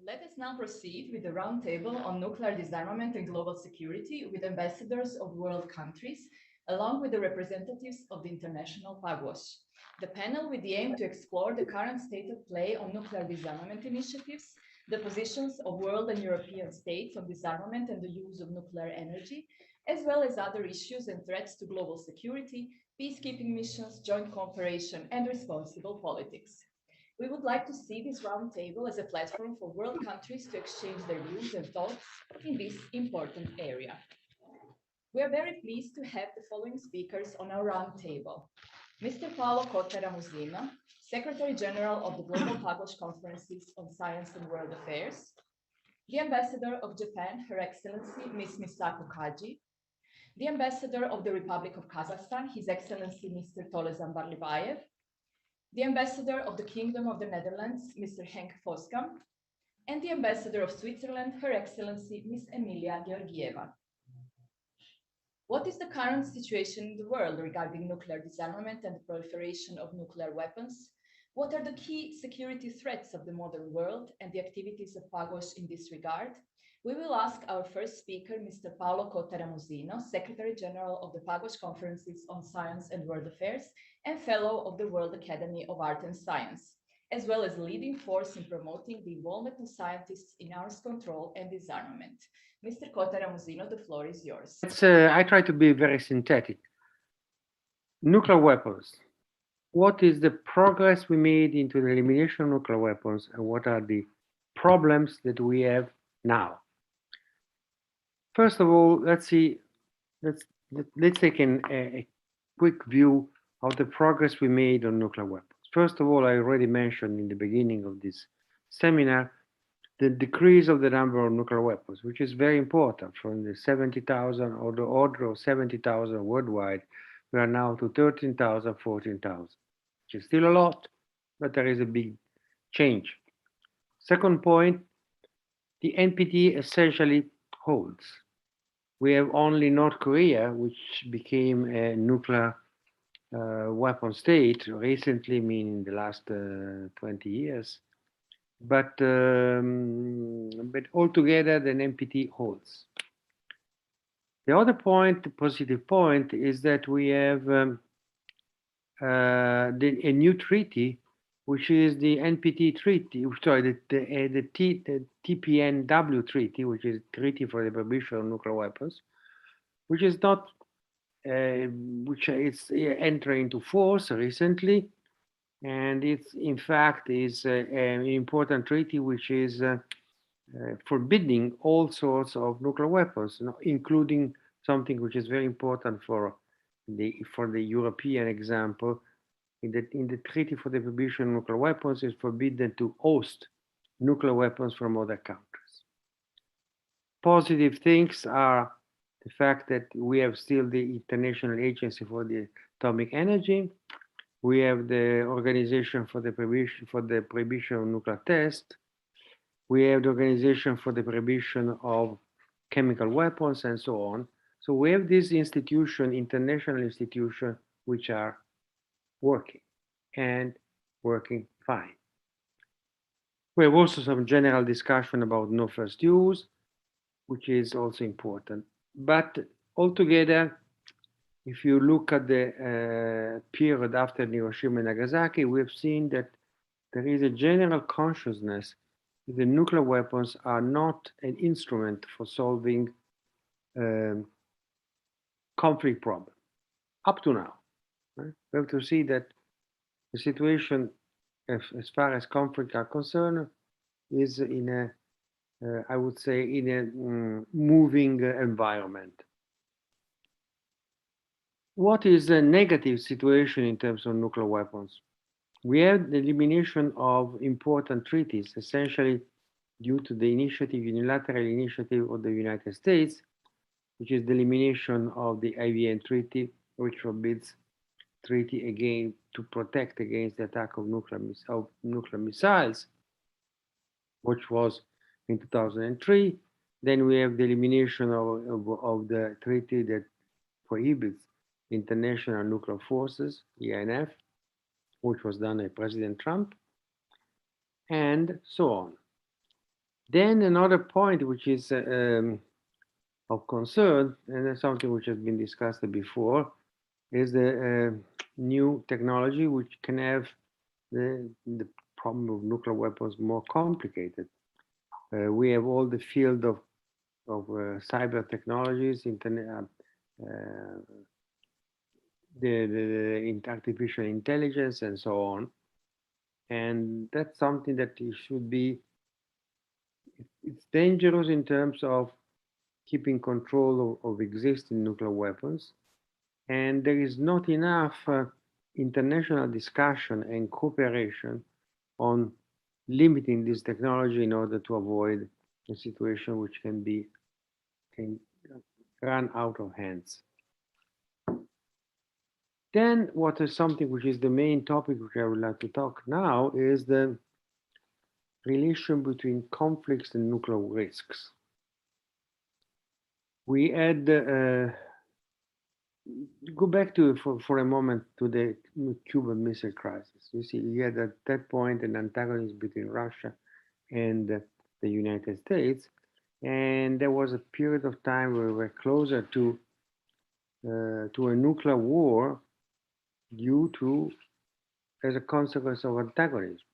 Let us now proceed with the roundtable on nuclear disarmament and global security with ambassadors of world countries, along with the representatives of the international Pugwash. The panel with the aim to explore the current state of play on nuclear disarmament initiatives, the positions of world and European states on disarmament and the use of nuclear energy, as well as other issues and threats to global security, peacekeeping missions, joint cooperation, and responsible politics. We would like to see this roundtable as a platform for world countries to exchange their views and thoughts in this important area. We are very pleased to have the following speakers on our roundtable. Mr. Paolo Cotta-Ramusino, Secretary General of the Global Pugwash Conferences on Science and World Affairs, the Ambassador of Japan, Her Excellency Ms. Misako Kaji, the Ambassador of the Republic of Kazakhstan, His Excellency Mr. Tolezhan Barlybayev, the Ambassador of the Kingdom of the Netherlands, Mr. Henk Voskamp, and the Ambassador of Switzerland, Her Excellency Ms. Emilija Georgieva. What is the current situation in the world regarding nuclear disarmament and the proliferation of nuclear weapons? What are the key security threats of the modern world and the activities of Pugwash in this regard? We will ask our first speaker, Mr. Paolo Cotta-Ramusino, Secretary General of the Pugwash Conferences on Science and World Affairs and Fellow of the World Academy of Art and Science, as well as leading force in promoting the involvement of scientists in arms control and disarmament. Mr. Cotta-Ramusino, the floor is yours. I try to be very synthetic. Nuclear weapons. What is the progress we made into the elimination of nuclear weapons, and what are the problems that we have now? First of all, let's take a quick view of the progress we made on nuclear weapons. First of all, I already mentioned in the beginning of this seminar the decrease of the number of nuclear weapons, which is very important. From the 70,000 or the order of 70,000 worldwide, we are now to 13,000, 14,000, which is still a lot, but there is a big change. Second point, the NPT essentially holds. We have only North Korea, which became a nuclear weapon state recently, meaning the last 20 years. But altogether, the NPT holds. The other point, the positive point, is that we have a new treaty, which is the NPT treaty, sorry, the TPNW treaty, which is Treaty for the Prohibition of Nuclear Weapons, which is not, which is entering into force recently, and it's in fact is an important treaty which is forbidding all sorts of nuclear weapons, including something which is very important for the European example. In the Treaty for the Prohibition of Nuclear Weapons, it's forbidden to host nuclear weapons from other countries. Positive things are the fact that we have still the International Agency for the Atomic Energy. We have the Organization for the Prohibition of Nuclear Tests. We have the Organization for the Prohibition of Chemical Weapons, and so on. So we have these institutions, international institutions, which are working and working fine. We have also some general discussion about no first use, which is also important. But altogether, if you look at the period after Hiroshima and Nagasaki, we have seen that there is a general consciousness that the nuclear weapons are not an instrument for solving conflict problem, up to now. Right? We have to see that the situation, as far as conflict are concerned, is in a, I would say, in a moving environment. What is the negative situation in terms of nuclear weapons? We have the elimination of important treaties, essentially due to the unilateral initiative of the United States, which is the elimination of the IVN Treaty, which forbids treaty again to protect against the attack of nuclear missiles, which was in 2003. Then we have the elimination of the treaty that prohibits International Nuclear Forces, INF, which was done by President Trump, and so on. Then another point which is of concern, and that's something which has been discussed before, is the new technology which can have the problem of nuclear weapons more complicated. We have all the field of cyber technologies, internet, the artificial intelligence, and so on. And that's something that it should be. It's dangerous in terms of keeping control of existing nuclear weapons, and there is not enough international discussion and cooperation on limiting this technology in order to avoid a situation which can run out of hands. Then what is something which is the main topic which I would like to talk now is the relation between conflicts and nuclear risks. We had go back to for a moment to the Cuban Missile Crisis. You see, you had at that point an antagonism between Russia and the United States, and there was a period of time where we were closer to a nuclear war due to as a consequence of antagonism.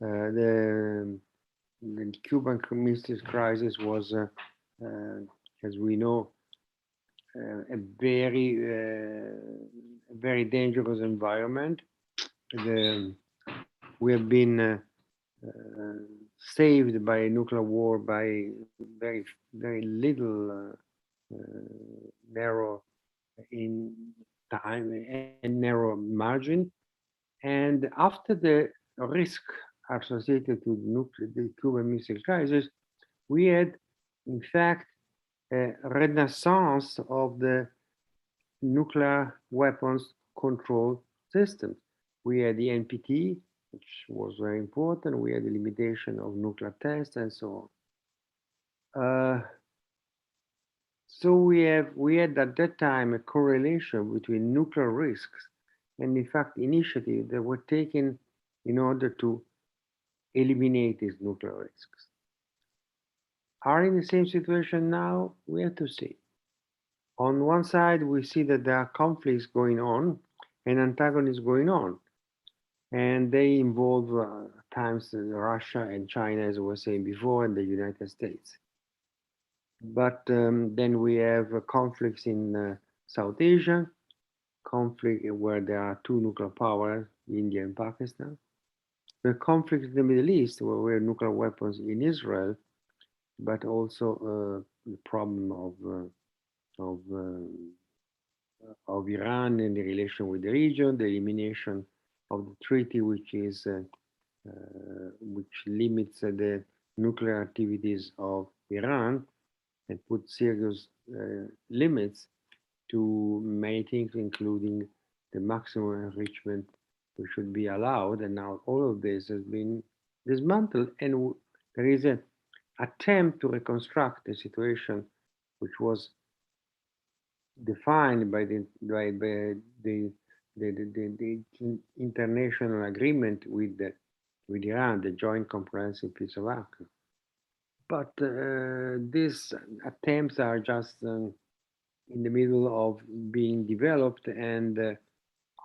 The Cuban Missile Crisis was, as we know, a very dangerous environment. We have been saved by a nuclear war by very little narrow in time and narrow margin. And after the risk associated to the Cuban Missile Crisis, we had, in fact, a renaissance of the nuclear weapons control systems. We had the NPT, which was very important. We had the limitation of nuclear tests and so on. So we had at that time a correlation between nuclear risks and, in fact, initiatives that were taken in order to eliminate these nuclear risks. Are in the same situation now? We have to see. On one side, we see that there are conflicts going on and antagonisms going on, and they involve times Russia and China, as I was saying before, and the United States. But then we have conflicts in South Asia, conflict where there are two nuclear powers, India and Pakistan. The conflict in the Middle East, where we have nuclear weapons in Israel, but also the problem of Iran and the relation with the region, the elimination of the treaty, which limits the nuclear activities of Iran and puts serious limits to many things, including the maximum enrichment which should be allowed. And now all of this has been dismantled, and there is an attempt to reconstruct the situation which was defined by the international agreement with Iran, the Joint Comprehensive Peace of Action. But these attempts are just in the middle of being developed, and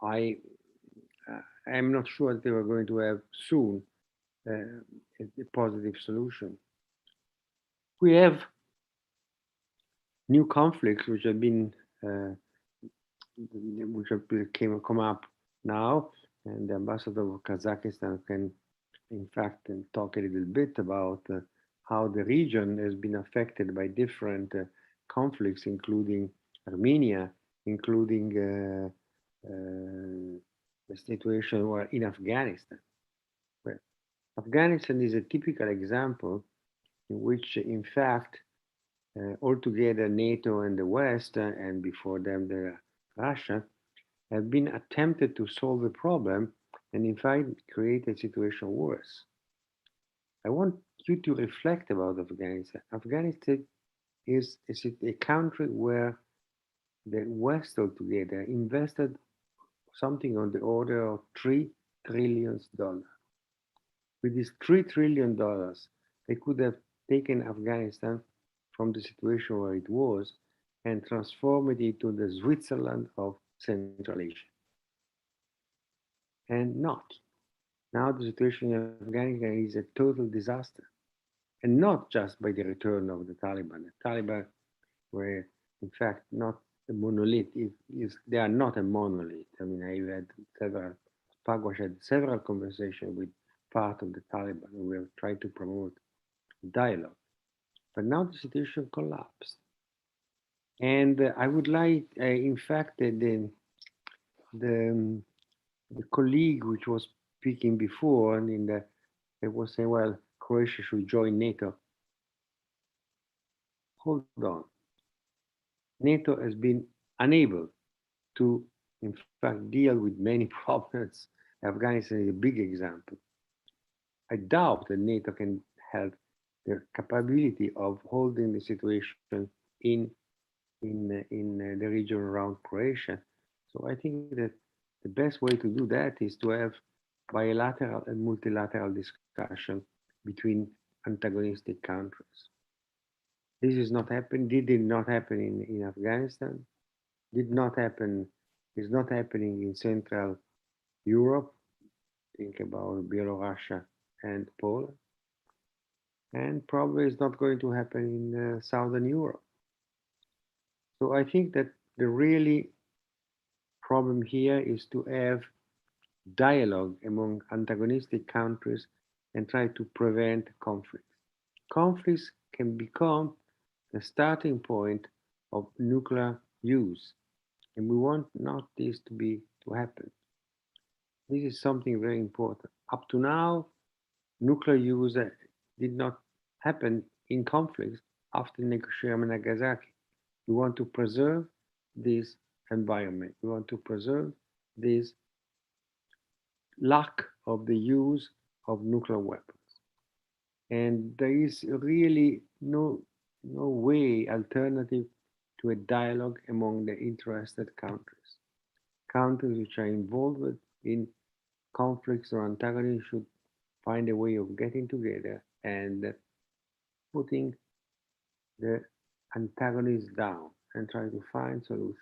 I am not sure that they are going to have soon a positive solution. We have new conflicts which have been come up now, and the ambassador of Kazakhstan can, in fact, talk a little bit about how the region has been affected by different conflicts, including Armenia, including the situation where in Afghanistan. Well, Afghanistan is a typical example in which, in fact, altogether NATO and the West, and before them Russia, have been attempted to solve the problem and in fact create a situation worse. I want you to reflect about Afghanistan. Afghanistan is a country where the West altogether invested something on the order of $3 trillion. With these $3 trillion, they could have taken Afghanistan from the situation where it was and transformed it into the Switzerland of Central Asia. And not. Now the situation in Afghanistan is a total disaster. And not just by the return of the Taliban. The Taliban were, in fact, not a monolith. They are not a monolith. I mean, I had several, Pugwash had several conversations with part of the Taliban. We have tried to promote dialogue. But now the situation collapsed. And I would like, in fact, the, the colleague which was speaking before, and they was saying, well, Croatia should join NATO. Hold on. NATO has been unable to, in fact, deal with many problems. Afghanistan is a big example. I doubt that NATO can have the capability of holding the situation in the region around Croatia. So I think that the best way to do that is to have bilateral and multilateral discussion between antagonistic countries. This is not happen. Did not happen in Afghanistan. Did not happen. Is not happening in Central Europe. Think about Belarus and Poland, and probably is not going to happen in Southern Europe. So I think that the really problem here is to have dialogue among antagonistic countries and try to prevent conflicts. Conflicts can become the starting point of nuclear use, and we want not this to happen. This is something very important. Up to now, nuclear use did not happen in conflicts after Hiroshima and Nagasaki. We want to preserve this environment. We want to preserve this lack of the use of nuclear weapons. And there is really no way alternative to a dialogue among the interested countries. Countries which are involved in conflicts or antagonists should find a way of getting together and putting the antagonists down and try to find solutions.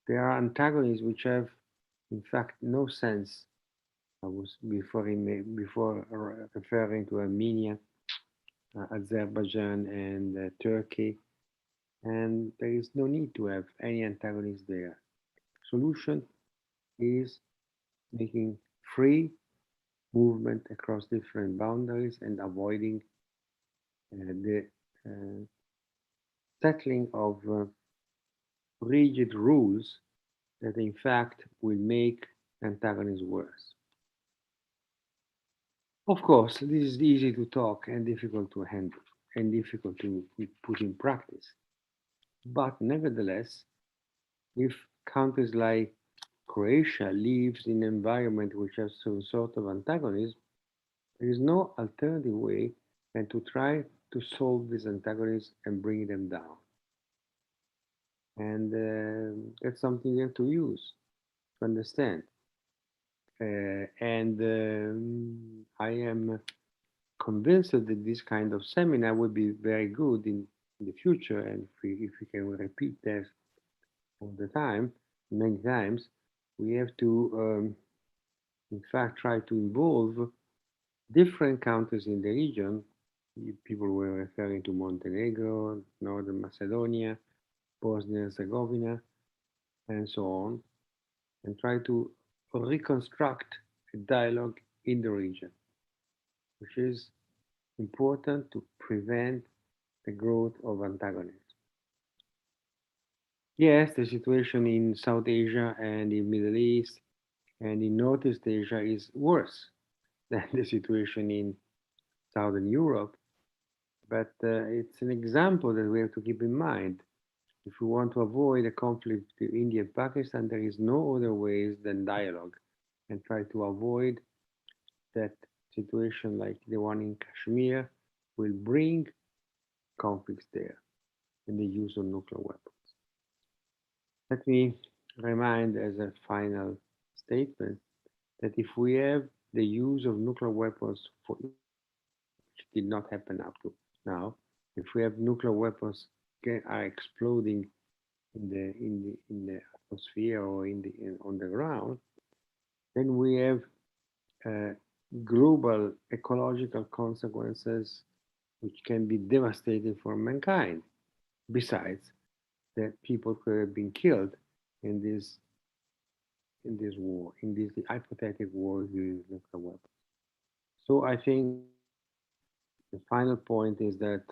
There are antagonists which have, in fact, no sense. I was before referring to Armenia, Azerbaijan, and Turkey, and there is no need to have any antagonists there. Solution is making free movement across different boundaries and avoiding the settling of rigid rules that in fact will make antagonists worse. Of course, this is easy to talk and difficult to handle and difficult to put in practice. But nevertheless, if countries like Croatia lives in an environment which has some sort of antagonism, there is no alternative way than to try to solve these antagonists and bring them down. And that's something you have to use to understand. And I am convinced that this kind of seminar would be very good in the future, and if we can repeat that all the time, many times, we have to, in fact, try to involve different countries in the region. People were referring to Montenegro, Northern Macedonia, Bosnia and Herzegovina, and so on, and try to reconstruct a dialogue in the region, which is important to prevent the growth of antagonism. Yes, the situation in South Asia and in Middle East and in Northeast Asia is worse than the situation in Southern Europe, but it's an example that we have to keep in mind. If we want to avoid a conflict between India and Pakistan, there is no other ways than dialogue and try to avoid that situation like the one in Kashmir will bring conflicts there and the use of nuclear weapons. Let me remind as a final statement that if we have the use of nuclear weapons for which did not happen up to now. If we have nuclear weapons are exploding in the atmosphere or on the ground, then we have global ecological consequences which can be devastating for mankind. Besides, that people could have been killed in this war, in this hypothetical war with nuclear weapons. So I think the final point is that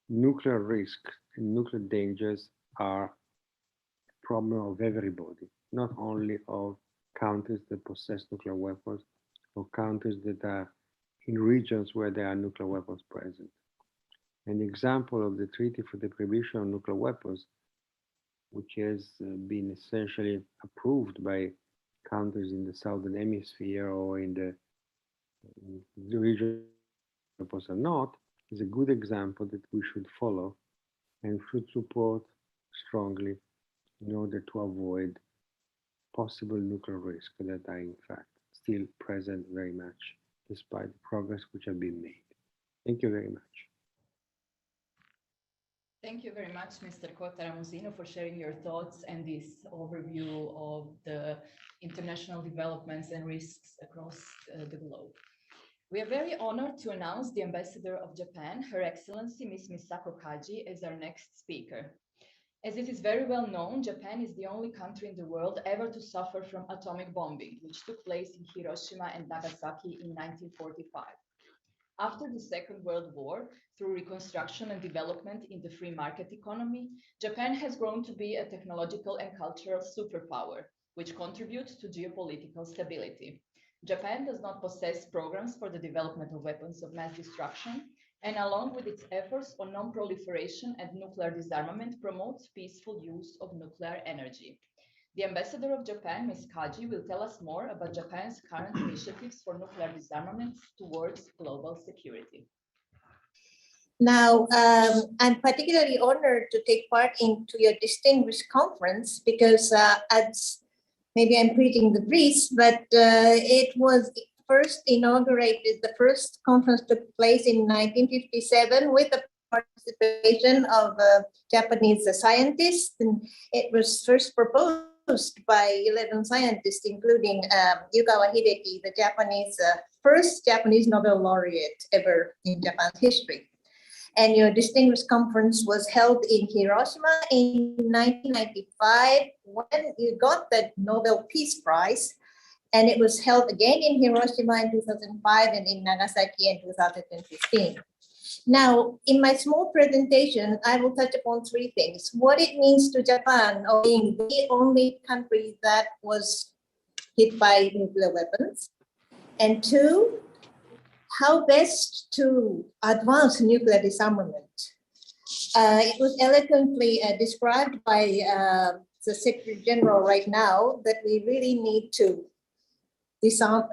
nuclear risks and nuclear dangers are a problem of everybody, not only of countries that possess nuclear weapons or countries that are in regions where there are nuclear weapons present. An example of the Treaty for the Prohibition of Nuclear Weapons, which has been essentially approved by countries in the Southern Hemisphere or in the region weapons are not, is a good example that we should follow and should support strongly in order to avoid possible nuclear risks that are in fact still present very much, despite the progress which have been made. Thank you very much. Thank you very much, Mr. Cotta-Ramusino, for sharing your thoughts and this overview of the international developments and risks across the globe. We are very honored to announce the Ambassador of Japan, Her Excellency Ms. Misako Kaji, as our next speaker. As it is very well known, Japan is the only country in the world ever to suffer from atomic bombing, which took place in Hiroshima and Nagasaki in 1945. After the Second World War, through reconstruction and development in the free market economy, Japan has grown to be a technological and cultural superpower, which contributes to geopolitical stability. Japan does not possess programs for the development of weapons of mass destruction, and along with its efforts on non-proliferation and nuclear disarmament, promotes peaceful use of nuclear energy. The Ambassador of Japan, Ms. Kaji, will tell us more about Japan's current initiatives for nuclear disarmament towards global security. Now, I'm particularly honored to take part into your distinguished conference because maybe I'm preaching the breeze, but it was first inaugurated, the first conference took place in 1957 with the participation of Japanese scientists. And it was first proposed by 11 scientists, including Yukawa Hideki, the first Japanese Nobel laureate ever in Japan's history. And your distinguished conference was held in Hiroshima in 1995 when you got the Nobel Peace Prize. And it was held again in Hiroshima in 2005 and in Nagasaki in 2015. Now, in my small presentation, I will touch upon three things. What it means to Japan of being the only country that was hit by nuclear weapons. And two, how best to advance nuclear disarmament. It was eloquently described by the Secretary General right now that we really need to disarm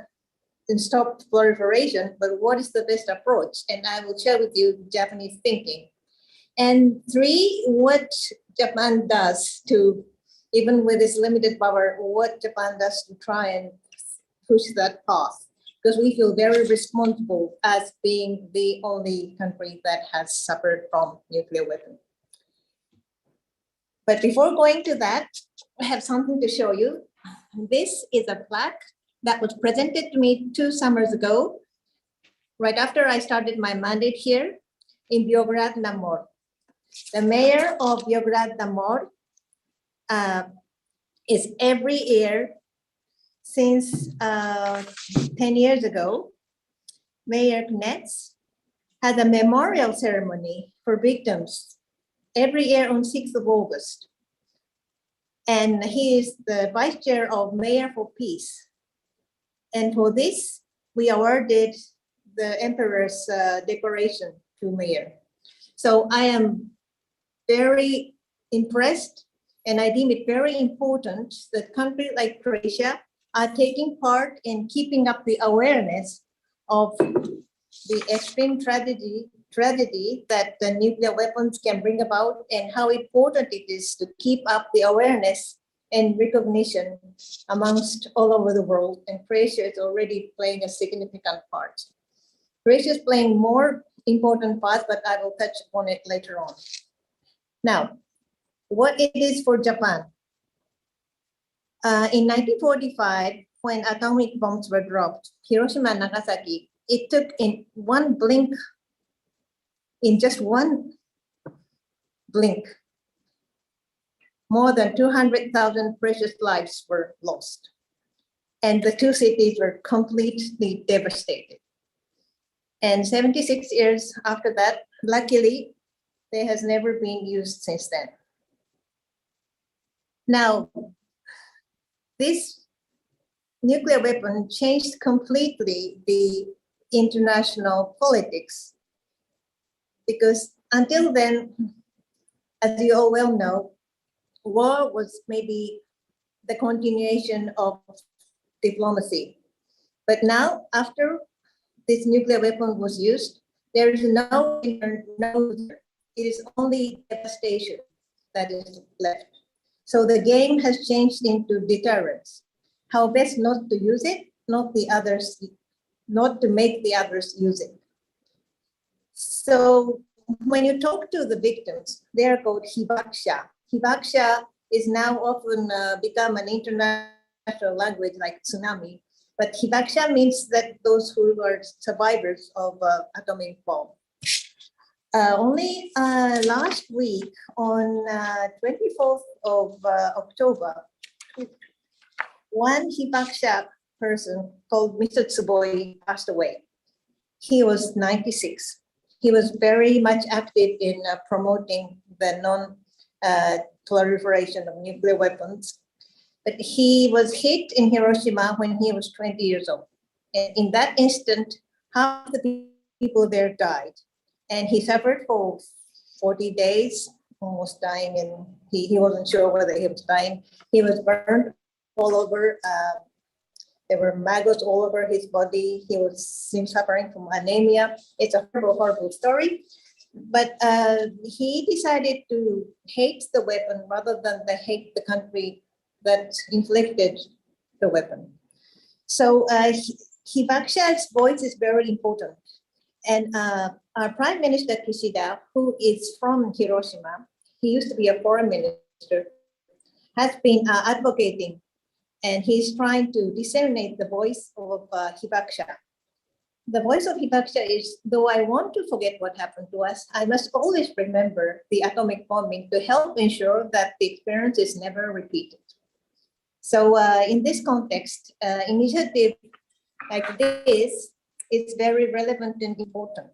and stop proliferation, but what is the best approach? And I will share with you Japanese thinking. And three, what Japan does to, even with its limited power, what Japan does to try and push that path. Because we feel very responsible as being the only country that has suffered from nuclear weapons. But before going to that, I have something to show you. This is a plaque that was presented to me 2 summers ago, right after I started my mandate here in Biograd na Mor. The mayor of Biograd na Mor is every year since 10 years ago, Mayor Knetz has a memorial ceremony for victims every year on 6th of August. And he is the vice chair of Mayor for Peace. And for this, we awarded the Emperor's decoration to Mayor. So I am very impressed, and I deem it very important that countries like Croatia are taking part in keeping up the awareness of the extreme tragedy that the nuclear weapons can bring about, and how important it is to keep up the awareness and recognition amongst all over the world. And Croatia is already playing a significant part. Croatia is playing more important part, but I will touch upon it later on. Now, what it is for Japan. In 1945, when atomic bombs were dropped, Hiroshima and Nagasaki, it took in one blink, in just one blink, more than 200,000 precious lives were lost. And the two cities were completely devastated. And 76 years after that, luckily, they has never been used since then. Now, this nuclear weapon changed completely the international politics, because until then, as you all well know, war was maybe the continuation of diplomacy. But now, after this nuclear weapon was used, there is no winner, no loser. It is only devastation that is left. So the game has changed into deterrence. How best not to use it, not to make the others use it. So when you talk to the victims, they are called hibakusha. Hibakusha is now often become an international language like tsunami, but hibakusha means that those who are survivors of atomic bomb. Only last week on 24th of October, one hibakusha person called Mr. Tsuboi passed away. He was 96. He was very much active in promoting the non-proliferation of nuclear weapons. But he was hit in Hiroshima when he was 20 years old. And in that instant, half the people there died. And he suffered for 40 days, almost dying, and he wasn't sure whether he was dying. He was burned all over. There were maggots all over his body. He was suffering from anemia. It's a horrible, horrible story. But he decided to hate the weapon rather than hate the country that inflicted the weapon. So hibakusha's voice is very important. And our Prime Minister Kishida, who is from Hiroshima, he used to be a foreign minister, has been advocating, and he's trying to disseminate the voice of hibakusha. The voice of hibakusha is, though I want to forget what happened to us, I must always remember the atomic bombing to help ensure that the experience is never repeated. So in this context, initiative like this is very relevant and important.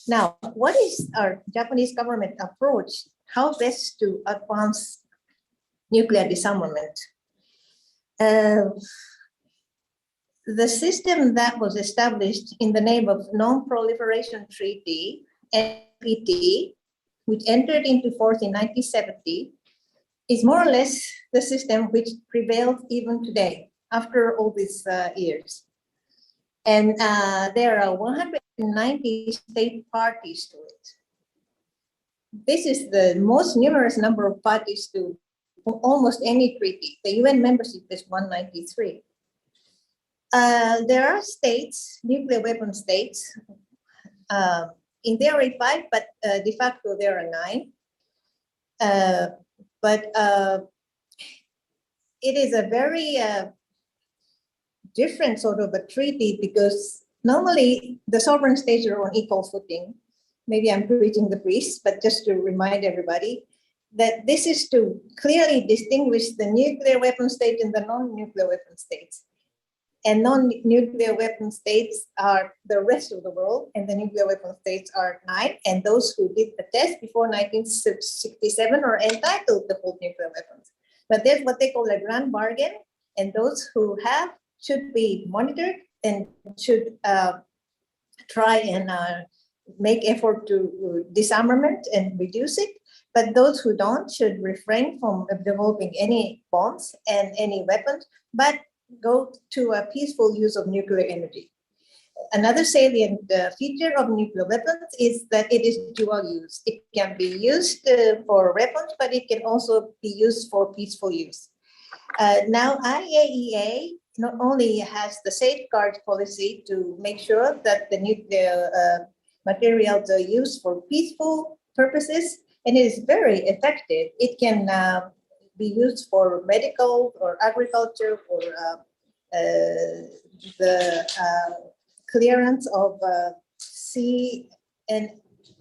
Now, what is our Japanese government approach? How best to advance nuclear disarmament? The system that was established in the name of Non-Proliferation Treaty, NPT, which entered into force in 1970, is more or less the system which prevails even today, after all these years. And there are 190 state parties to it. This is the most numerous number of parties to almost any treaty. The UN membership is 193. There are states, nuclear weapon states, in theory 5, but de facto there are 9. But it is a very different sort of a treaty, because normally the sovereign states are on equal footing. Maybe I'm preaching the priest, but just to remind everybody that this is to clearly distinguish the nuclear weapon state and the non-nuclear weapon states. And non-nuclear weapon states are the rest of the world, and the nuclear weapon states are 9. And those who did the test before 1967 are entitled to hold nuclear weapons. But there's what they call a grand bargain, and those who have should be monitored and should try and make effort to disarmament and reduce it. But those who don't should refrain from developing any bombs and any weapons, but go to a peaceful use of nuclear energy. Another salient feature of nuclear weapons is that it is dual use. It can be used for weapons, but it can also be used for peaceful use. Now, IAEA not only has the safeguard policy to make sure that the nuclear materials are used for peaceful purposes, and it is very effective. It can be used for medical or agriculture, for the clearance of sea, and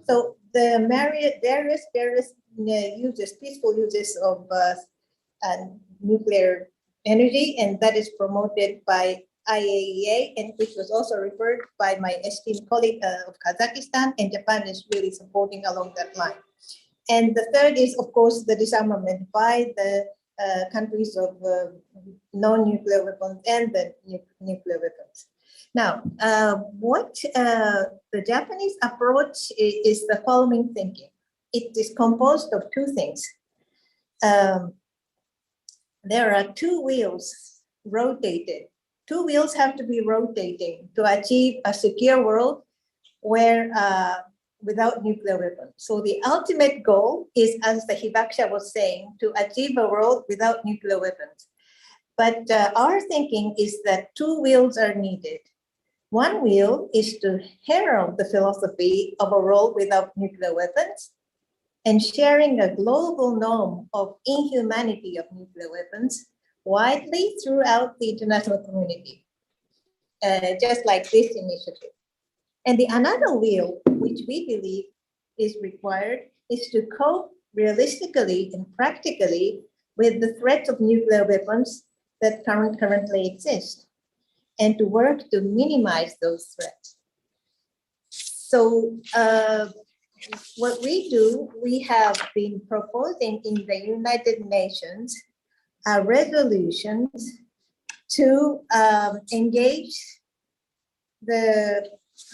so the various uses, peaceful uses of nuclear energy, and that is promoted by IAEA, and which was also referred by my esteemed colleague of Kazakhstan, and Japan is really supporting along that line. And the third is, of course, the disarmament by the countries of non-nuclear weapons and the nuclear weapons. Now, what the Japanese approach is the following thinking. It is composed of two things. There are two wheels rotated. Two wheels have to be rotating to achieve a secure world where without nuclear weapons. So the ultimate goal is, as the Hibakusha was saying, to achieve a world without nuclear weapons. But our thinking is that two wheels are needed. One wheel is to herald the philosophy of a world without nuclear weapons and sharing a global norm of inhumanity of nuclear weapons widely throughout the international community, just like this initiative. And the another wheel, which we believe is required, is to cope realistically and practically with the threats of nuclear weapons that currently exist, and to work to minimize those threats. So what we do, we have been proposing in the United Nations resolutions to engage the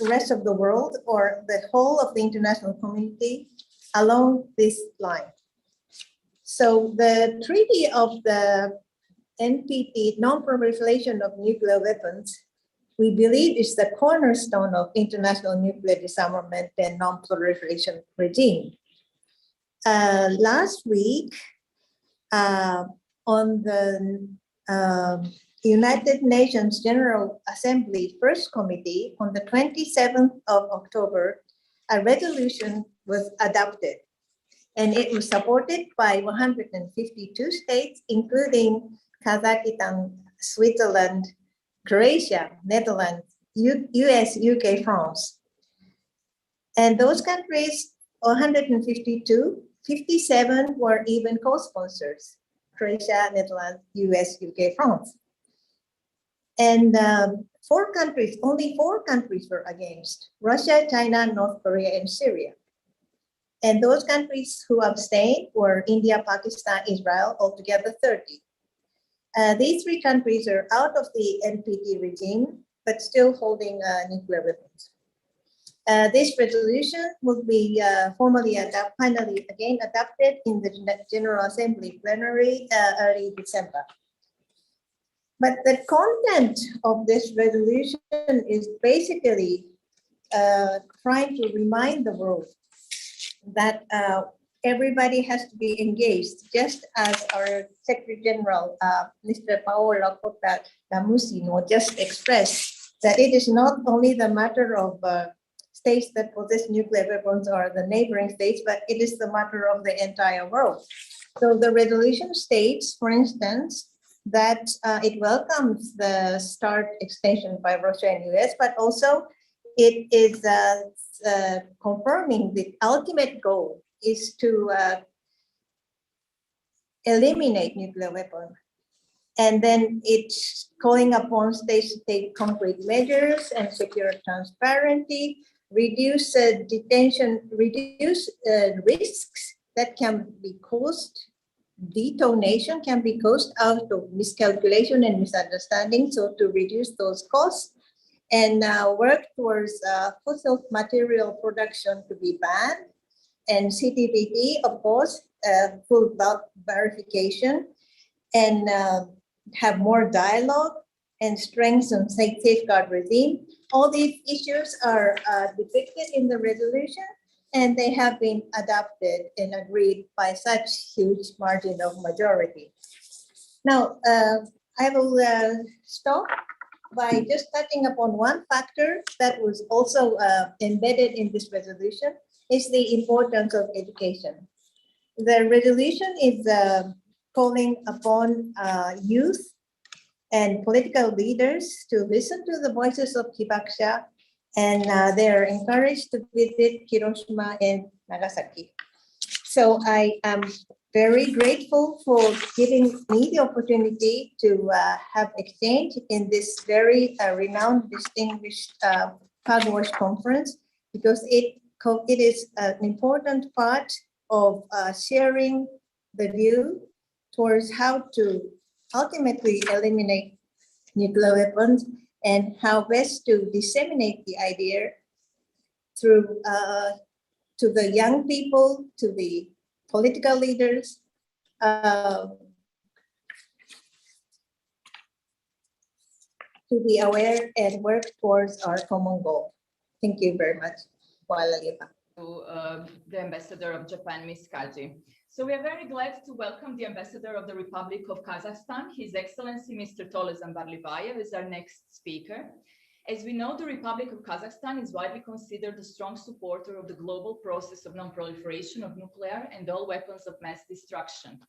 rest of the world or the whole of the international community along this line. So the Treaty of the NPT, Non-Proliferation of Nuclear Weapons, we believe is the cornerstone of international nuclear disarmament and non-proliferation regime. Last week, on the United Nations General Assembly First Committee, on the 27th of October, a resolution was adopted, and it was supported by 152 states, including Kazakhstan, Switzerland, Croatia, Netherlands, US, UK, France. And those countries, 152, 57 were even co-sponsors: Croatia, Netherlands, US, UK, France. And only four countries were against: Russia, China, North Korea, and Syria. And those countries who abstained were India, Pakistan, Israel, altogether 30. These three countries are out of the NPT regime, but still holding nuclear weapons. This resolution will be finally again adopted in the General Assembly plenary early December. But the content of this resolution is basically trying to remind the world that everybody has to be engaged, just as our Secretary General, Mr. Paolo Cotta-Ramusino, just expressed that it is not only the matter of states that possess nuclear weapons or the neighboring states, but it is the matter of the entire world. So the resolution states, for instance, that it welcomes the START extension by Russia and US, but also it is confirming the ultimate goal is to eliminate nuclear weapons. And then it's calling upon states to take concrete measures and secure transparency, reduce risks that can be caused. Detonation can be caused out of miscalculation and misunderstanding, so to reduce those costs, and work towards fossil material production to be banned, and CTBT, of course, full verification, and have more dialogue and strengthen safeguard regime. All these issues are depicted in the resolution, and they have been adopted and agreed by such huge margin of majority. Now, I will stop by just touching upon one factor that was also embedded in this resolution, is the importance of education. The resolution is calling upon youth and political leaders to listen to the voices of Hibakusha, and they are encouraged to visit Hiroshima and Nagasaki. So I am very grateful for giving me the opportunity to have exchange in this very renowned, distinguished Pugwash conference, because it is an important part of sharing the view towards how to ultimately eliminate nuclear weapons and how best to disseminate the idea through to the young people, to the political leaders, to be aware and work towards our common goal. Thank you very much. To the ambassador of Japan, Ms. Kaji. So we are very glad to welcome the ambassador of the Republic of Kazakhstan, His Excellency Mr. Tolezhan Barlybayev, as our next speaker. As we know, the Republic of Kazakhstan is widely considered a strong supporter of the global process of non-proliferation of nuclear and all weapons of mass destruction.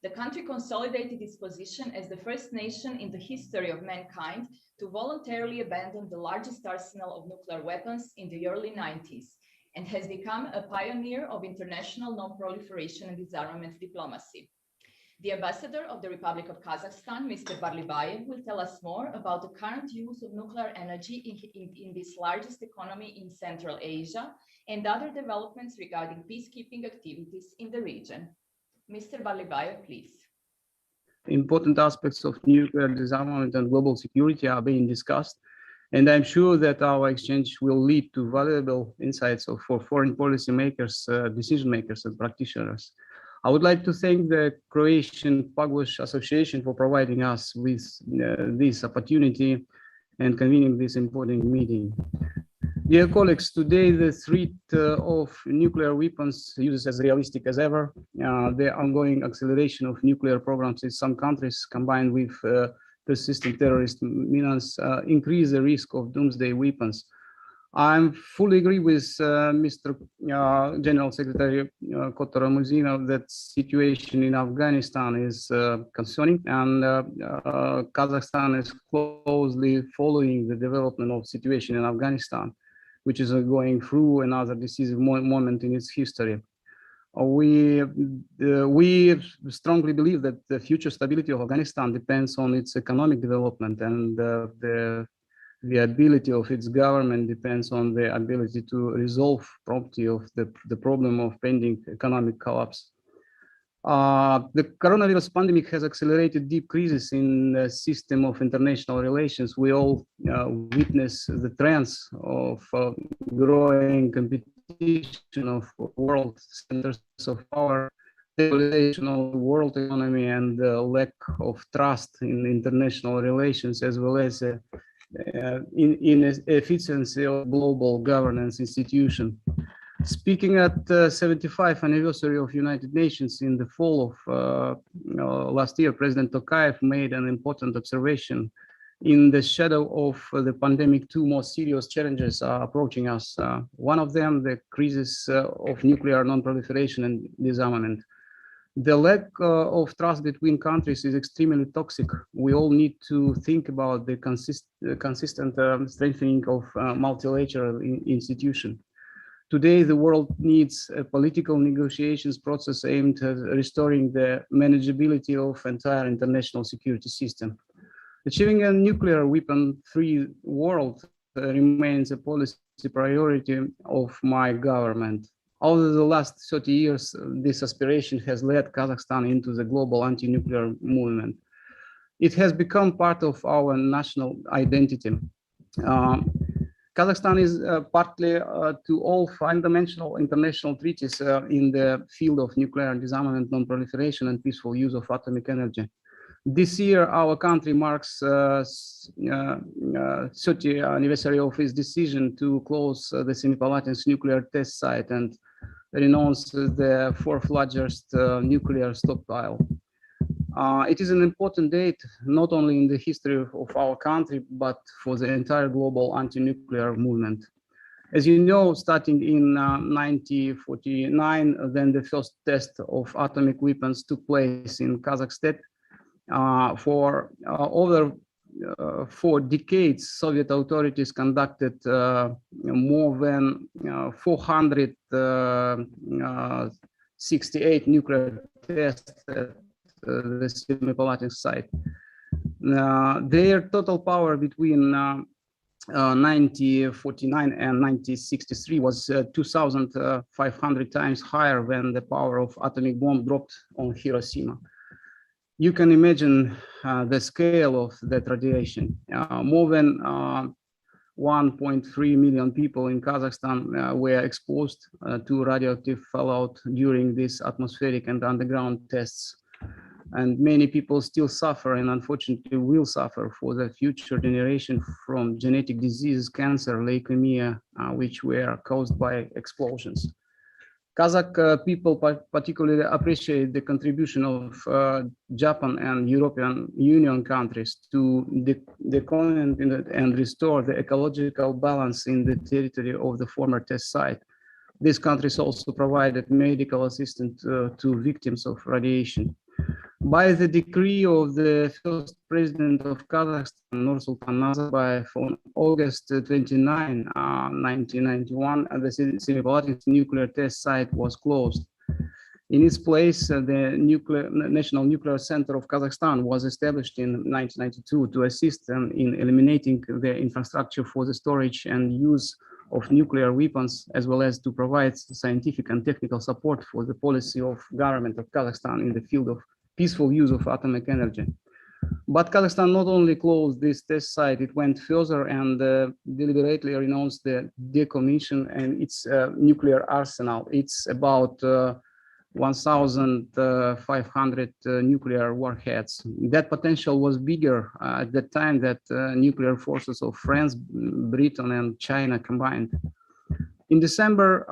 The country consolidated its position as the first nation in the history of mankind to voluntarily abandon the largest arsenal of nuclear weapons in the early 90s, and has become a pioneer of international non-proliferation and disarmament diplomacy. The ambassador of the Republic of Kazakhstan, Mr. Barlybayev, will tell us more about the current use of nuclear energy in this largest economy in Central Asia and other developments regarding peacekeeping activities in the region. Mr. Barlybayev, please. Important aspects of nuclear disarmament and global security are being discussed, and I'm sure that our exchange will lead to valuable insights for foreign policy makers, decision makers, and practitioners. I would like to thank the Croatian Pugwash Association for providing us with this opportunity and convening this important meeting. Dear colleagues, today the threat of nuclear weapons is as realistic as ever. The ongoing acceleration of nuclear programs in some countries, combined with persistent terrorist menace, increase the risk of doomsday weapons. I fully agree with Mr. General Secretary Cotta-Ramusino that situation in Afghanistan is concerning, and Kazakhstan is closely following the development of situation in Afghanistan, which is going through another decisive moment in its history. We strongly believe that the future stability of Afghanistan depends on its economic development, and the ability of its government depends on the ability to resolve promptly of the problem of pending economic collapse. The coronavirus pandemic has accelerated deep crisis in the system of international relations. We all witness the trends of growing competition of world centers of power, depolarization of the world economy, and the lack of trust in international relations, as well as inefficiency of global governance institution. Speaking at the 75th anniversary of United Nations in the fall of last year, President Tokayev made an important observation. In the shadow of the pandemic, two more serious challenges are approaching us. One of them, the crisis of nuclear non-proliferation and disarmament. The lack of trust between countries is extremely toxic. We all need to think about the consistent strengthening of multilateral institutions. Today, the world needs a political negotiations process aimed at restoring the manageability of entire international security system. Achieving a nuclear weapon-free world remains a policy priority of my government. Over the last 30 years, this aspiration has led Kazakhstan into the global anti-nuclear movement. It has become part of our national identity. Kazakhstan is partly to all fundamental international treaties in the field of nuclear disarmament, non-proliferation, and peaceful use of atomic energy. This year, our country marks 30th anniversary of its decision to close the Semipalatinsk nuclear test site and renounce the fourth largest nuclear stockpile. It is an important date, not only in the history of our country, but for the entire global anti-nuclear movement. As you know, starting in 1949, then the first test of atomic weapons took place in Kazakhstan. For over 4 decades, Soviet authorities conducted more than 468 nuclear tests at the Semipalatinsk site. Their total power between 1949 and 1963 was 2,500 times higher than the power of atomic bomb dropped on Hiroshima. You can imagine the scale of that radiation. More than 1.3 million people in Kazakhstan were exposed to radioactive fallout during these atmospheric and underground tests. And many people still suffer and unfortunately will suffer for the future generation from genetic diseases, cancer, leukemia, which were caused by explosions. Kazakh people particularly appreciate the contribution of Japan and European Union countries to the continent and restore the ecological balance in the territory of the former test site. These countries also provided medical assistance to victims of radiation. By the decree of the first president of Kazakhstan, Nursultan Nazarbayev, on August 29, 1991, the Semipalatinsk nuclear test site was closed. In its place, the National Nuclear Center of Kazakhstan was established in 1992 to assist them in eliminating the infrastructure for the storage and use of nuclear weapons, as well as to provide scientific and technical support for the policy of government of Kazakhstan in the field of peaceful use of atomic energy. But Kazakhstan not only closed this test site, it went further and deliberately renounced the decommission and its nuclear arsenal. It's about 1,500 nuclear warheads. That potential was bigger at that time that nuclear forces of France, Britain, and China combined. In December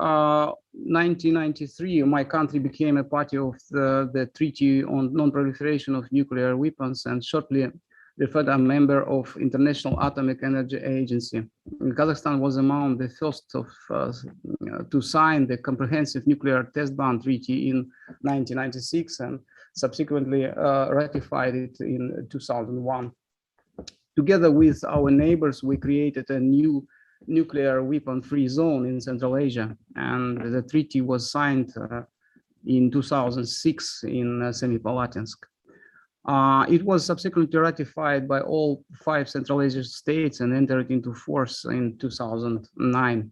1993, my country became a party of the Treaty on Non-Proliferation of Nuclear Weapons and shortly thereafter a member of International Atomic Energy Agency. Kazakhstan was among the first to sign the Comprehensive Nuclear Test Ban Treaty in 1996 and subsequently ratified it in 2001. Together with our neighbors, we created a new nuclear weapon-free zone in Central Asia, and the treaty was signed in 2006 in Semipalatinsk. It was subsequently ratified by all 5 Central Asian states and entered into force in 2009.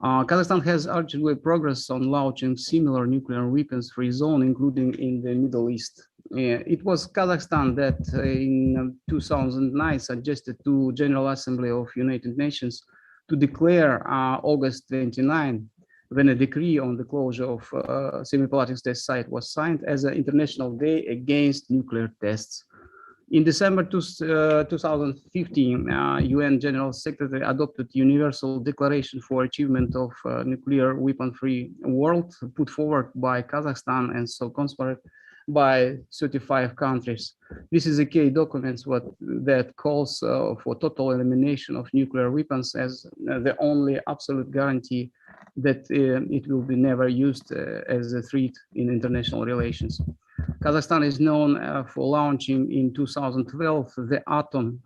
Kazakhstan has arguably progressed on launching similar nuclear weapons-free zone, including in the Middle East. It was Kazakhstan that in 2009 suggested to General Assembly of United Nations to declare August 29, when a decree on the closure of Semipalatinsk test site was signed, as an International Day Against Nuclear Tests. In December 2015, UN General Secretary adopted Universal Declaration for Achievement of Nuclear Weapon-Free World, put forward by Kazakhstan and so conspired by 35 countries. This is a key document that calls for total elimination of nuclear weapons as the only absolute guarantee that it will be never used as a threat in international relations. Kazakhstan is known for launching in 2012 the ATOM.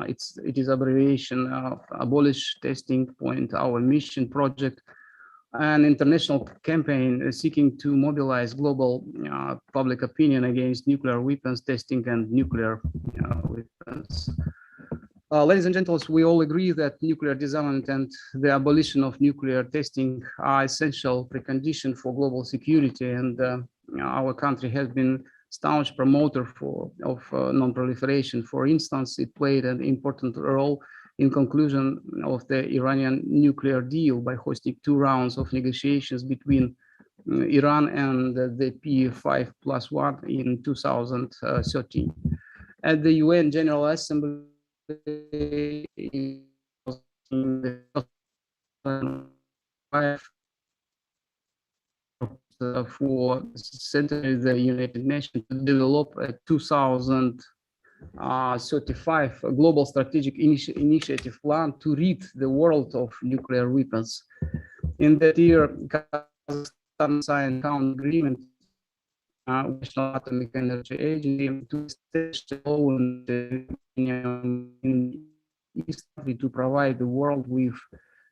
It is abbreviation of Abolish Testing Point Our Mission project, an international campaign seeking to mobilize global public opinion against nuclear weapons testing and nuclear weapons. Ladies and gentlemen, we all agree that nuclear disarmament and the abolition of nuclear testing are essential precondition for global security, and our country has been staunch promoter of non-proliferation. For instance, it played an important role in conclusion of the Iranian nuclear deal by hosting 2 rounds of negotiations between Iran and the P5+1 in 2013. At the UN General Assembly in 2005, for centrally the United Nations to develop a 2035 global strategic initiative plan to rid the world of nuclear weapons. In that year, Kazakhstan signed an agreement with National Atomic Energy Agency to establish a law to provide the world with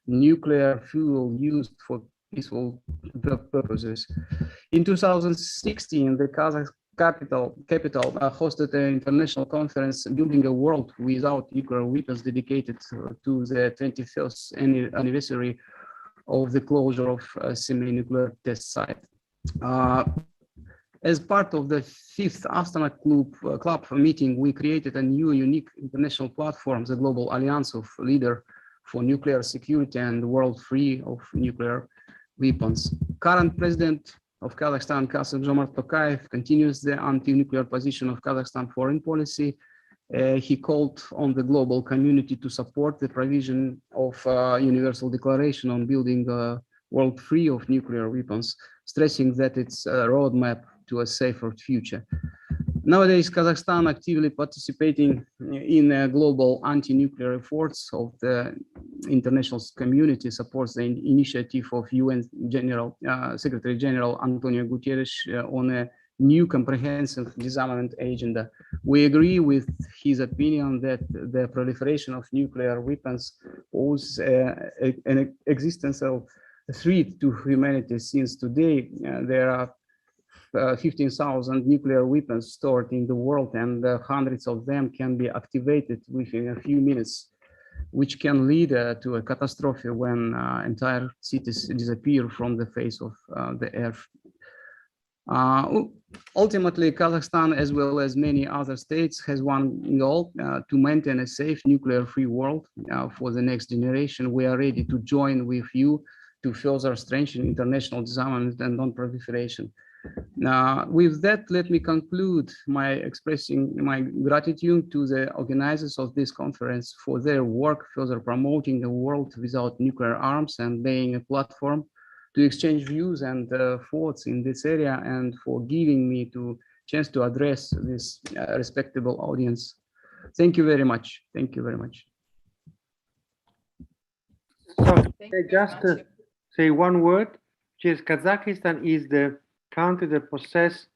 nuclear fuel used for peaceful purposes. In 2016, the Kazakh capital hosted an international conference building a world without nuclear weapons dedicated to the 21st anniversary of the closure of a semi-nuclear test site. As part of the fifth Astana Club meeting, we created a new unique international platform, the Global Alliance of Leaders for Nuclear Security and World Free of Nuclear Weapons. Current President of Kazakhstan, Kassym-Jomart Tokayev, continues the anti-nuclear position of Kazakhstan foreign policy. He called on the global community to support the provision of Universal Declaration on building a world free of nuclear weapons, stressing that it's a roadmap to a safer future. Nowadays, Kazakhstan actively participating in global anti-nuclear efforts of the international community, supports the initiative of UN Secretary General Antonio Guterres on a new comprehensive disarmament agenda. We agree with his opinion that the proliferation of nuclear weapons poses an existential threat to humanity, since today there are 15,000 nuclear weapons stored in the world, and hundreds of them can be activated within a few minutes, which can lead to a catastrophe when entire cities disappear from the face of the earth. Ultimately, Kazakhstan, as well as many other states, has one goal: to maintain a safe nuclear-free world for the next generation. We are ready to join with you to further strengthen international disarmament and non-proliferation. Now, with that, let me conclude by expressing my gratitude to the organizers of this conference for their work, further promoting a world without nuclear arms and laying a platform to exchange views and thoughts in this area, and for giving me the chance to address this respectable audience. Thank you very much. Thank you very much. So just to say one word, which is Kazakhstan is the country that possesses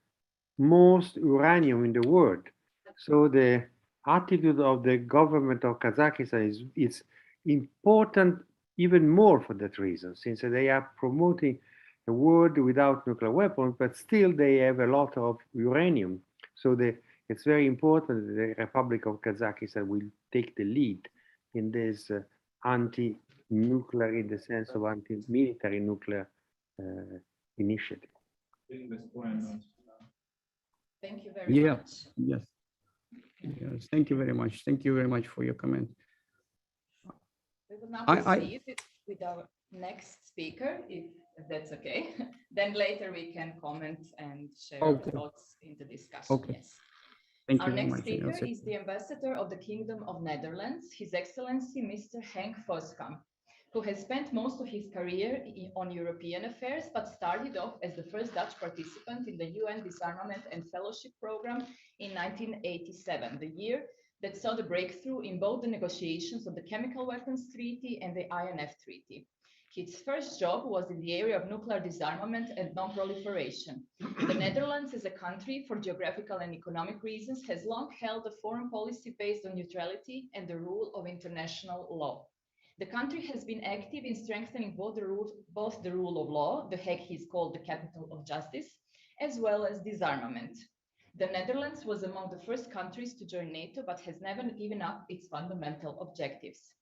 most uranium in the world. So the attitude of the government of Kazakhstan is important even more for that reason, since they are promoting a world without nuclear weapons, but still they have a lot of uranium. So it's very important that the Republic of Kazakhstan will take the lead in this anti-nuclear, in the sense of anti-military nuclear initiative. Thank you very much. Yes. Thank you very much. Thank you very much for your comment. We will now proceed with our next speaker, if that's okay. Then later we can comment and share our thoughts in the discussion. Okay. Yes. Thank you Our very next much. speaker is the Ambassador of the Kingdom of Netherlands, His Excellency Mr. Henk Voskamp, who has spent most of his career on European affairs, but started off as the first Dutch participant in the UN Disarmament and Fellowship Program in 1987, the year that saw the breakthrough in both the negotiations of the Chemical Weapons Treaty and the INF Treaty. His first job was in the area of nuclear disarmament and non-proliferation. The Netherlands, as a country, for geographical and economic reasons, has long held a foreign policy based on neutrality and the rule of international law. The country has been active in strengthening both the rule of law, The Hague is called the capital of justice, as well as disarmament. The Netherlands was among the first countries to join NATO, but has never given up its fundamental objectives.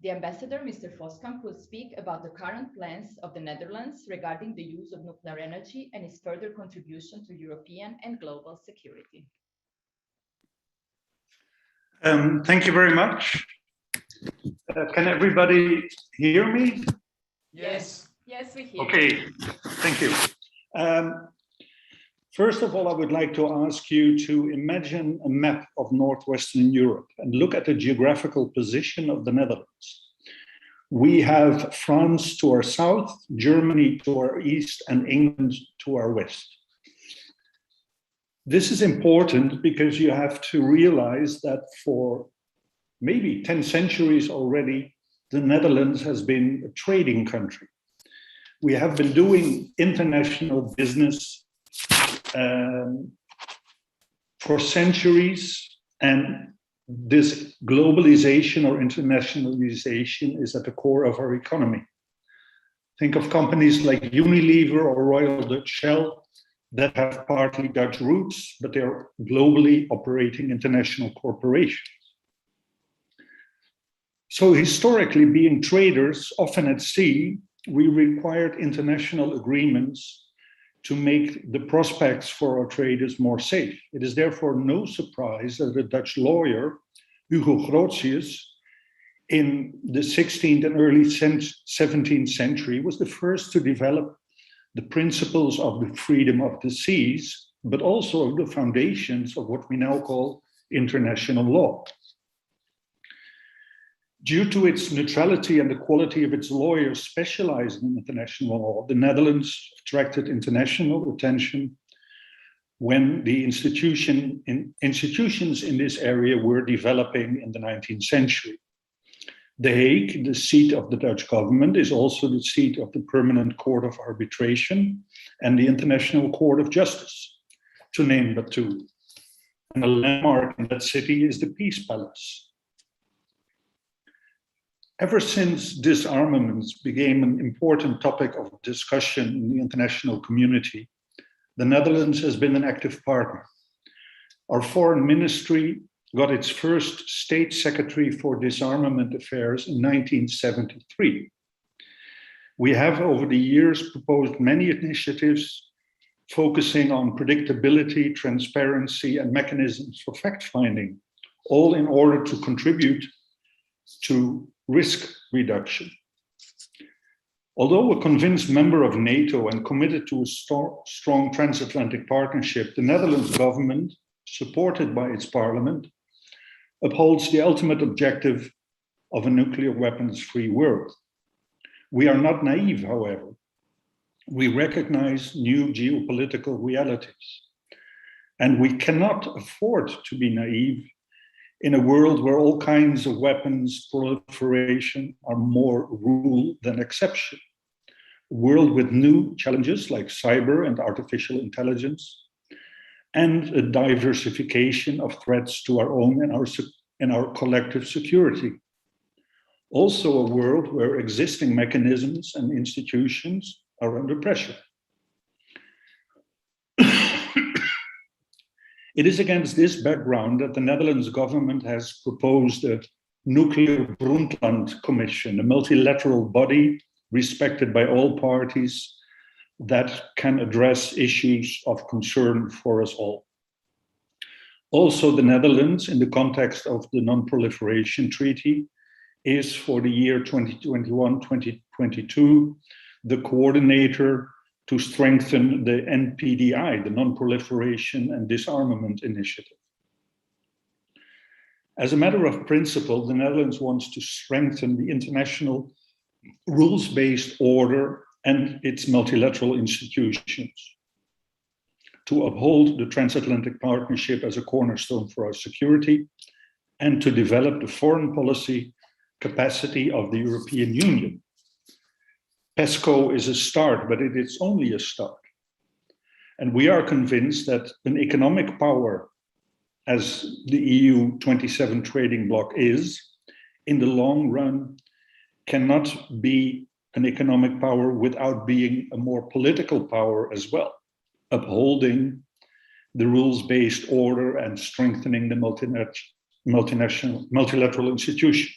The ambassador, Mr. Voskamp, will speak about the current plans of the Netherlands regarding the use of nuclear energy and its further contribution to European and global security. Thank you very much. Can everybody hear me? Yes. Yes, we hear. Okay, thank you. First of all, I would like to ask you to imagine a map of Northwestern Europe and look at the geographical position of the Netherlands. We have France to our south, Germany to our east, and England to our west. This is important because you have to realize that for maybe 10 centuries already, the Netherlands has been a trading country. We have been doing international business for centuries, and this globalization or internationalization is at the core of our economy. Think of companies like Unilever or Royal Dutch Shell that have partly Dutch roots, but they're globally operating international corporations. So historically, being traders, often at sea, we required international agreements to make the prospects for our traders more safe. It is therefore no surprise that a Dutch lawyer, Hugo Grotius, in the 16th and early 17th century was the first to develop the principles of the freedom of the seas, but also the foundations of what we now call international law. Due to its neutrality and the quality of its lawyers specialized in international law, the Netherlands attracted international attention when the institutions in this area were developing in the 19th century. The Hague, the seat of the Dutch government, is also the seat of the Permanent Court of Arbitration and the International Court of Justice, to name but two. And a landmark in that city is the Peace Palace. Ever since disarmament became an important topic of discussion in the international community, the Netherlands has been an active partner. Our foreign ministry got its first state secretary for disarmament affairs in 1973. We have over the years proposed many initiatives focusing on predictability, transparency, and mechanisms for fact-finding, all in order to contribute to risk reduction. Although a convinced member of NATO and committed to a strong transatlantic partnership, the Netherlands government, supported by its parliament, upholds the ultimate objective of a nuclear weapons-free world. We are not naive, however. We recognize new geopolitical realities, and we cannot afford to be naive in a world where all kinds of weapons proliferation are more rule than exception. A world with new challenges like cyber and artificial intelligence, and a diversification of threats to our own and our collective security. Also a world where existing mechanisms and institutions are under pressure. It is against this background that the Netherlands government has proposed a Nuclear Brundtland Commission, a multilateral body respected by all parties that can address issues of concern for us all. Also, the Netherlands, in the context of the Non-Proliferation Treaty, is for the year 2021-2022 the coordinator to strengthen the NPDI, the Non-Proliferation and Disarmament Initiative. As a matter of principle, the Netherlands wants to strengthen the international rules-based order and its multilateral institutions, to uphold the transatlantic partnership as a cornerstone for our security, and to develop the foreign policy capacity of the European Union. PESCO is a start, but it is only a start. And we are convinced that an economic power, as the EU 27 trading bloc is, in the long run, cannot be an economic power without being a more political power as well, upholding the rules-based order and strengthening the multilateral institutions.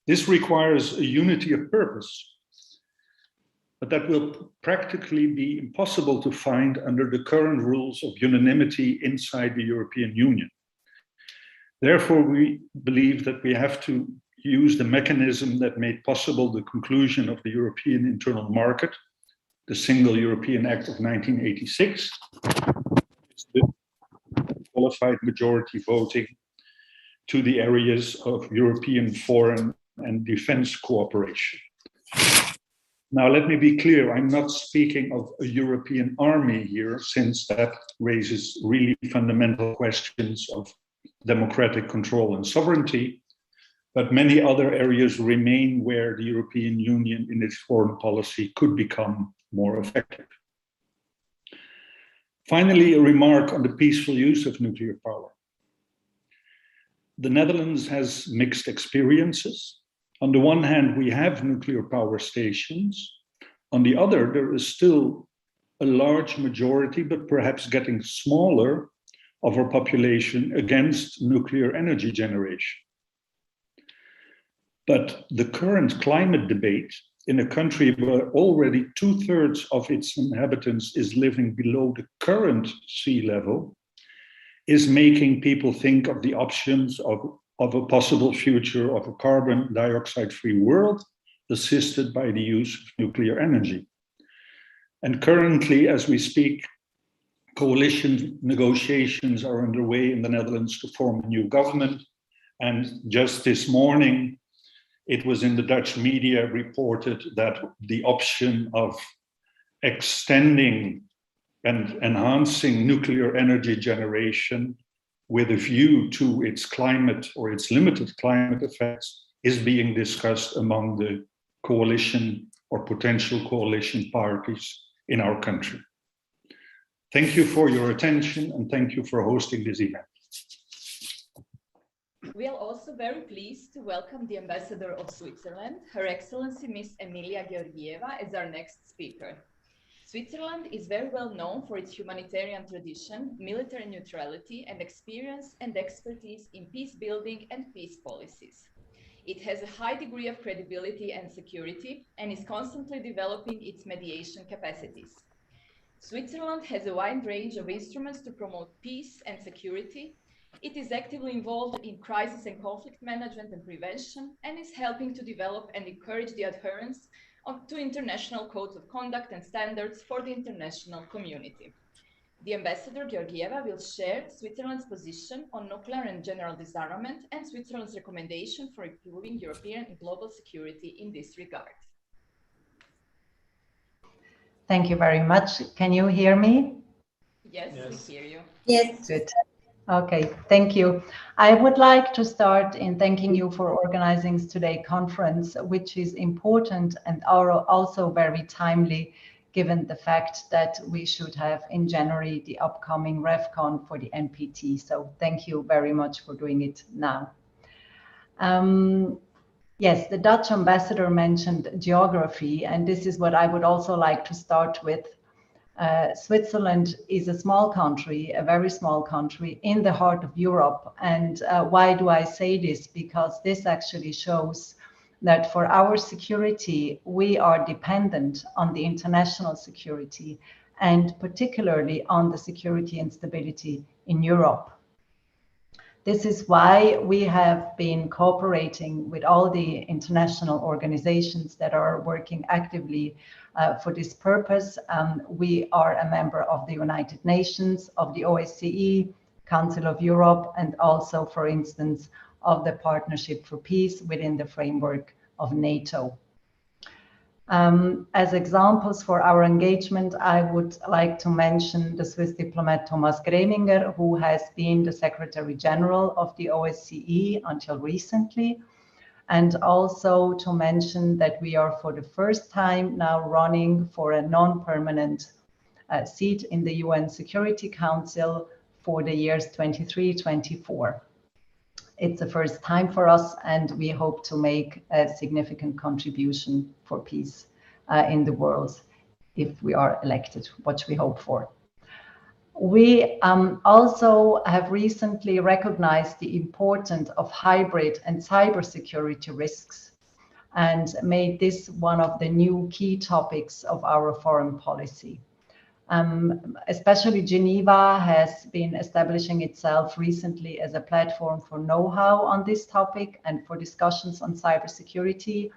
This requires a unity of purpose, but that will practically be impossible to find under the current rules of unanimity inside the European Union. Therefore, we believe that we have to use the mechanism that made possible the conclusion of the European internal market, the Single European Act of 1986, the qualified majority voting to the areas of European foreign and defense cooperation. Now, let me be clear, I'm not speaking of a European army here, since that raises really fundamental questions of democratic control and sovereignty, but many other areas remain where the European Union in its foreign policy could become more effective. Finally, a remark on the peaceful use of nuclear power. The Netherlands has mixed experiences. On the one hand, we have nuclear power stations. On the other, there is still a large majority, but perhaps getting smaller, of our population against nuclear energy generation. But the current climate debate in a country where already 2/3 of its inhabitants is living below the current sea level is making people think of the options of a possible future of a carbon dioxide-free world assisted by the use of nuclear energy. And currently, as we speak, coalition negotiations are underway in the Netherlands to form a new government. And just this morning, it was in the Dutch media reported that the option of extending and enhancing nuclear energy generation with a view to its climate or its limited climate effects is being discussed among the coalition or potential coalition parties in our country. Thank you for your attention and thank you for hosting this event. We are also very pleased to welcome the Ambassador of Switzerland, Her Excellency Ms. Emilija Georgieva, as our next speaker. Switzerland is very well known for its humanitarian tradition, military neutrality, and experience and expertise in peace building and peace policies. It has a high degree of credibility and security and is constantly developing its mediation capacities. Switzerland has a wide range of instruments to promote peace and security. It is actively involved in crisis and conflict management and prevention and is helping to develop and encourage the adherence to international codes of conduct and standards for the international community. The Ambassador Georgieva will share Switzerland's position on nuclear and general disarmament and Switzerland's recommendation for improving European and global security in this regard. Thank you very much. Can you hear me? Yes, we hear you. Yes. Good. Okay, thank you. I would like to start in thanking you for organizing today's conference, which is important and also very timely, given the fact that we should have in January the upcoming RevCon for the NPT. So thank you very much for doing it now. Yes, the Dutch ambassador mentioned geography, and this is what I would also like to start with. Switzerland is a small country, a very small country in the heart of Europe. And why do I say this? Because this actually shows that for our security, we are dependent on the international security and particularly on the security and stability in Europe. This is why we have been cooperating with all the international organizations that are working actively for this purpose. We are a member of the United Nations, of the OSCE, Council of Europe, and also, for instance, of the Partnership for Peace within the framework of NATO. As examples for our engagement, I would like to mention the Swiss diplomat Thomas Greminger, who has been the Secretary General of the OSCE until recently, and also to mention that we are for the first time now running for a non-permanent seat in the UN Security Council for the years 23-24. It's the first time for us, and we hope to make a significant contribution for peace in the world if we are elected, which we hope for. We also have recently recognized the importance of hybrid and cybersecurity risks and made this one of the new key topics of our foreign policy. Especially Geneva has been establishing itself recently as a platform for know-how on this topic and for discussions on cybersecurity.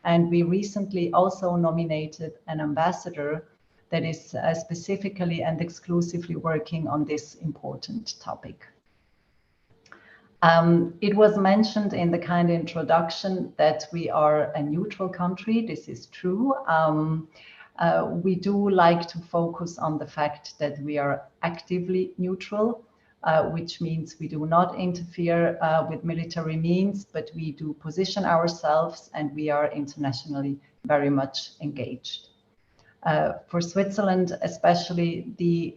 And we recently also nominated an ambassador that is specifically and exclusively working on this important topic. It was mentioned in the kind introduction that we are a neutral country. This is true. We do like to focus on the fact that we are actively neutral, which means we do not interfere with military means, but we do position ourselves and we are internationally very much engaged. For Switzerland, especially, the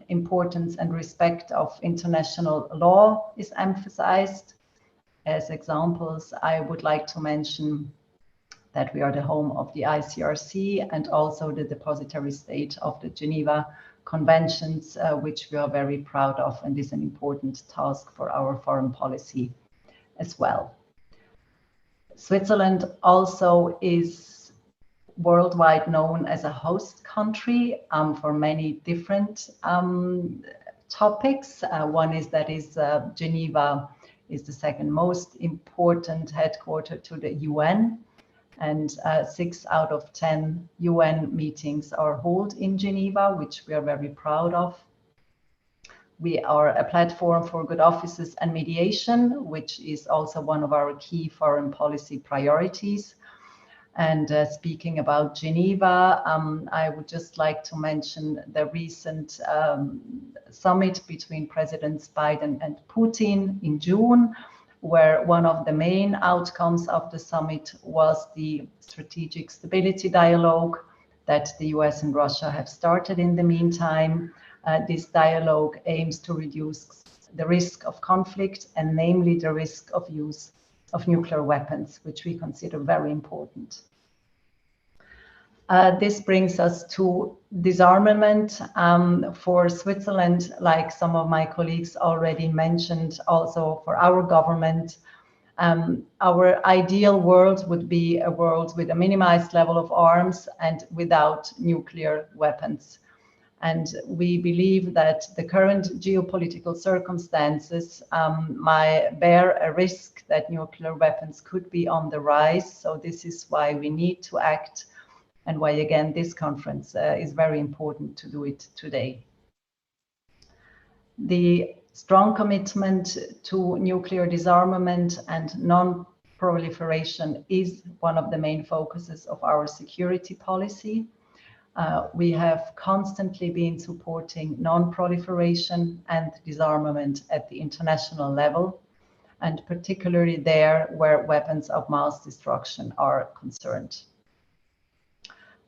importance and respect of international law is emphasized. As examples, I would like to mention that we are the home of the ICRC and also the depository state of the Geneva Conventions, which we are very proud of, and is an important task for our foreign policy as well. Switzerland also is worldwide known as a host country for many different topics. One is that Geneva is the second most important headquarter to the UN, and 6 out of 10 UN meetings are held in Geneva, which we are very proud of. We are a platform for good offices and mediation, which is also one of our key foreign policy priorities. And speaking about Geneva, I would just like to mention the recent summit between Presidents Biden and Putin in June, where one of the main outcomes of the summit was the strategic stability dialogue that the US and Russia have started in the meantime. This dialogue aims to reduce the risk of conflict, and namely the risk of use of nuclear weapons, which we consider very important. This brings us to disarmament. For Switzerland, like some of my colleagues already mentioned, also for our government, our ideal world would be a world with a minimized level of arms and without nuclear weapons. And we believe that the current geopolitical circumstances might bear a risk that nuclear weapons could be on the rise. So this is why we need to act, and why, again, this conference is very important to do it today. The strong commitment to nuclear disarmament and non-proliferation is one of the main focuses of our security policy. We have constantly been supporting non-proliferation and disarmament at the international level, and particularly there where weapons of mass destruction are concerned.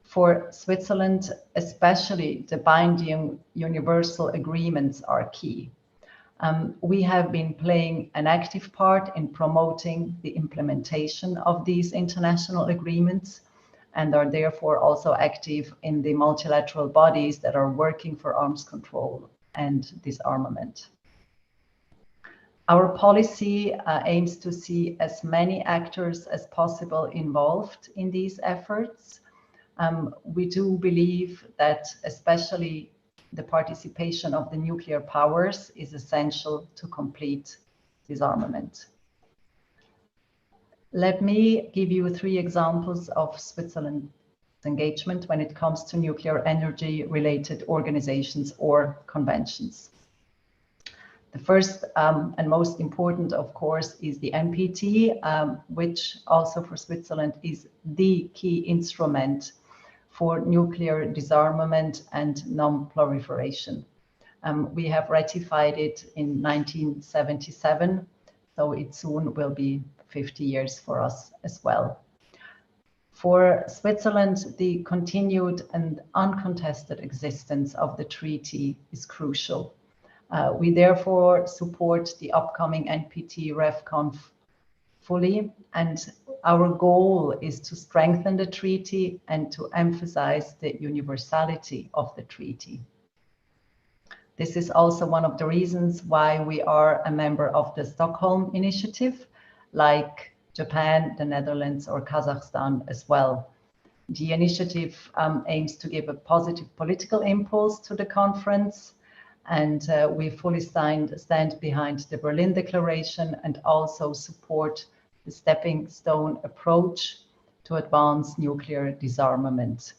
For Switzerland, especially, the binding universal agreements are key. We have been playing an active part in promoting the implementation of these international agreements, and are therefore also active in the multilateral bodies that are working for arms control and disarmament. Our policy aims to see as many actors as possible involved in these efforts. We do believe that especially the participation of the nuclear powers is essential to complete disarmament. Let me give you 3 examples of Switzerland's engagement when it comes to nuclear energy related organizations or conventions. The first and most important, of course, is the NPT, which also for Switzerland is the key instrument for nuclear disarmament and non-proliferation. We have ratified it in 1977, so it soon will be 50 years for us as well. For Switzerland, the continued and uncontested existence of the treaty is crucial. We therefore support the upcoming NPT RevConf fully, and our goal is to strengthen the treaty and to emphasize the universality of the treaty. This is also one of the reasons why we are a member of the Stockholm Initiative, like Japan, the Netherlands, or Kazakhstan as well. The initiative aims to give a positive political impulse to the conference, and we fully stand behind the Berlin Declaration and also support the stepping stone approach to advance nuclear disarmament.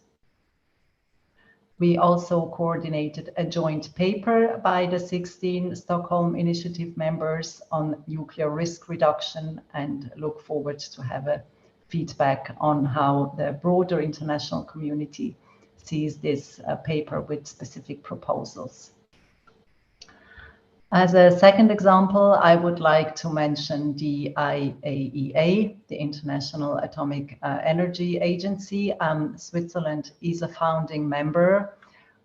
We also coordinated a joint paper by the 16 Stockholm Initiative members on nuclear risk reduction and look forward to have a feedback on how the broader international community sees this paper with specific proposals. As a second example, I would like to mention the IAEA, the International Atomic Energy Agency. Switzerland is a founding member.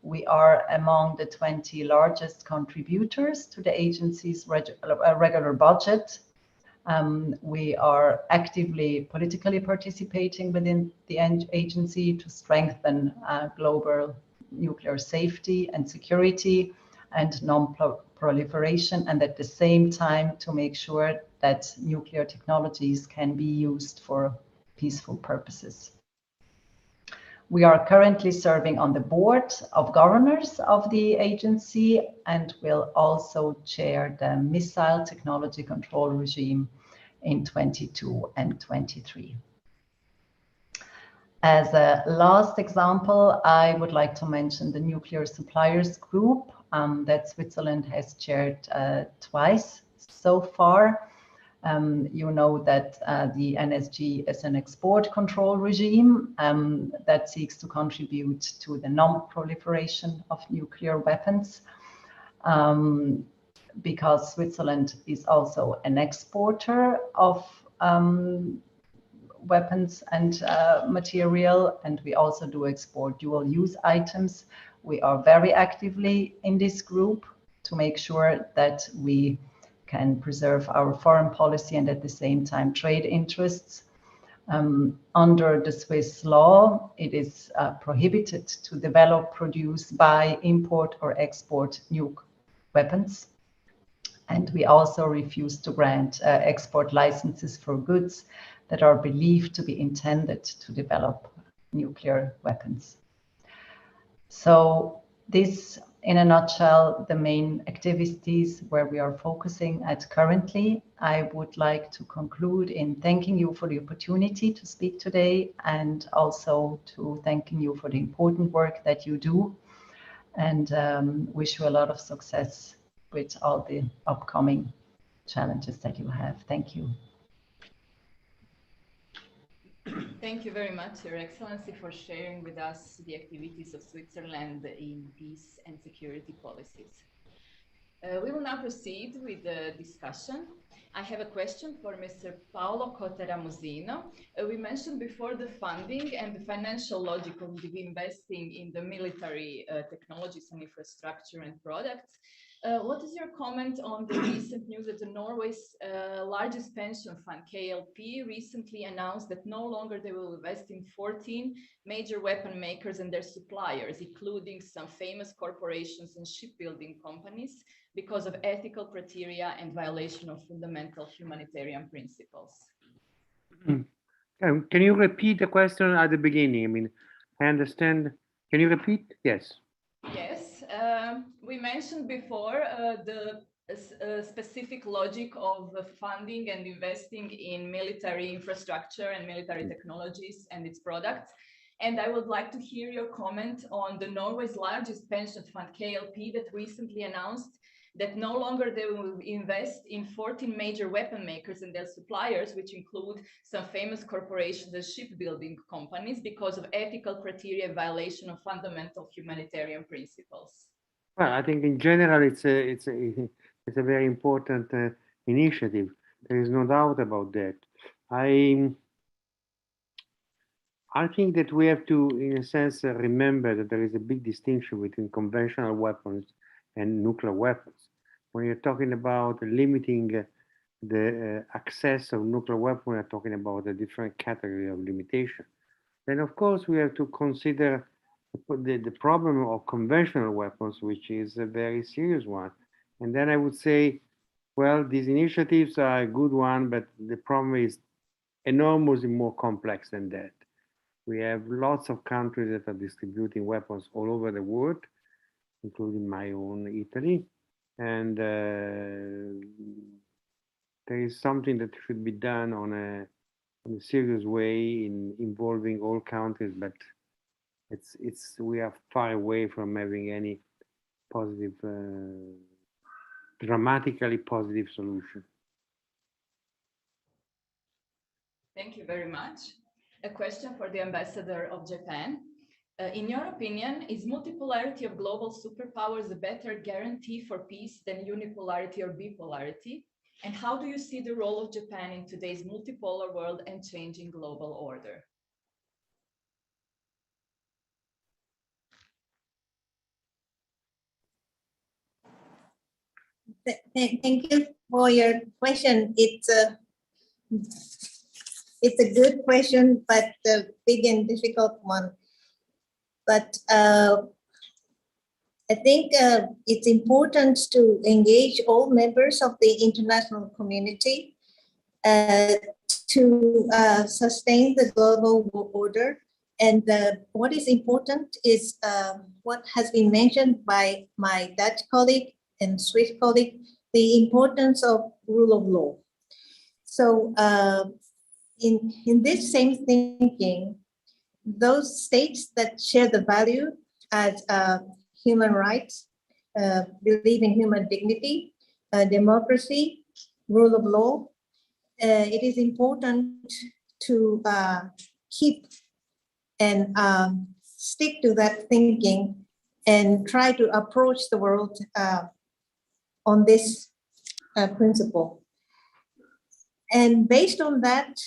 We are among the 20 largest contributors to the agency's regular budget. We are actively politically participating within the agency to strengthen global nuclear safety and security and non-proliferation, and at the same time to make sure that nuclear technologies can be used for peaceful purposes. We are currently serving on the board of governors of the agency and will also chair the Missile Technology Control Regime in 22 and 23. As a last example, I would like to mention the Nuclear Suppliers Group that Switzerland has chaired twice so far. You know that the NSG is an export control regime that seeks to contribute to the non-proliferation of nuclear weapons. Because Switzerland is also an exporter of weapons and material, and we also do export dual-use items. We are very actively in this group to make sure that we can preserve our foreign policy and at the same time trade interests. Under the Swiss law, it is prohibited to develop, produce, buy, import or export nuke weapons. And we also refuse to grant export licenses for goods that are believed to be intended to develop nuclear weapons. So this, in a nutshell, the main activities where we are focusing at currently. I would like to conclude in thanking you for the opportunity to speak today and also to thanking you for the important work that you do, and wish you a lot of success with all the upcoming challenges that you have. Thank you. Thank you very much, Your Excellency, for sharing with us the activities of Switzerland in peace and security policies. We will now proceed with the discussion. I have a question for Mr. Paolo Cotta-Ramusino. We mentioned before the funding and the financial logic of investing in the military technologies and infrastructure and products. What is your comment on the recent news that Norway's largest pension fund, KLP, recently announced that no longer they will invest in 14 major weapon makers and their suppliers, including some famous corporations and shipbuilding companies, because of ethical criteria and violation of fundamental humanitarian principles? Can you repeat the question at the beginning? I mean, I understand. Can you repeat? Yes. Yes. We mentioned before the specific logic of funding and investing in military infrastructure and military technologies and its products. And I would like to hear your comment on the Norway's largest pension fund, KLP, that recently announced that no longer they will invest in 14 major weapon makers and their suppliers, which include some famous corporations and shipbuilding companies, because of ethical criteria and violation of fundamental humanitarian principles. Well, I think in general it's a very important initiative. There is no doubt about that. I think that we have to, in a sense, remember that there is a big distinction between conventional weapons and nuclear weapons. When you're talking about limiting the access of nuclear weapons, we're talking about a different category of limitation. Then, of course, we have to consider the problem of conventional weapons, which is a very serious one. And then I would say, well, these initiatives are a good one, but the problem is enormously more complex than that. We have lots of countries that are distributing weapons all over the world, including my own Italy. And there is something that should be done on a serious way in involving all countries, but we are far away from having any positive, dramatically positive solution. Thank you very much. A question for the ambassador of Japan. In your opinion, is multipolarity of global superpowers a better guarantee for peace than unipolarity or bipolarity? And how do you see the role of Japan in today's multipolar world and changing global order? Thank you for your question. It's a good question, but a big and difficult one. But I think it's important to engage all members of the international community to sustain the global order. And what is important is what has been mentioned by my Dutch colleague and Swiss colleague, the importance of rule of law. So in this same thinking, those states that share the value as human rights, believe in human dignity, democracy, rule of law, it is important to keep and stick to that thinking and try to approach the world on this principle. And based on that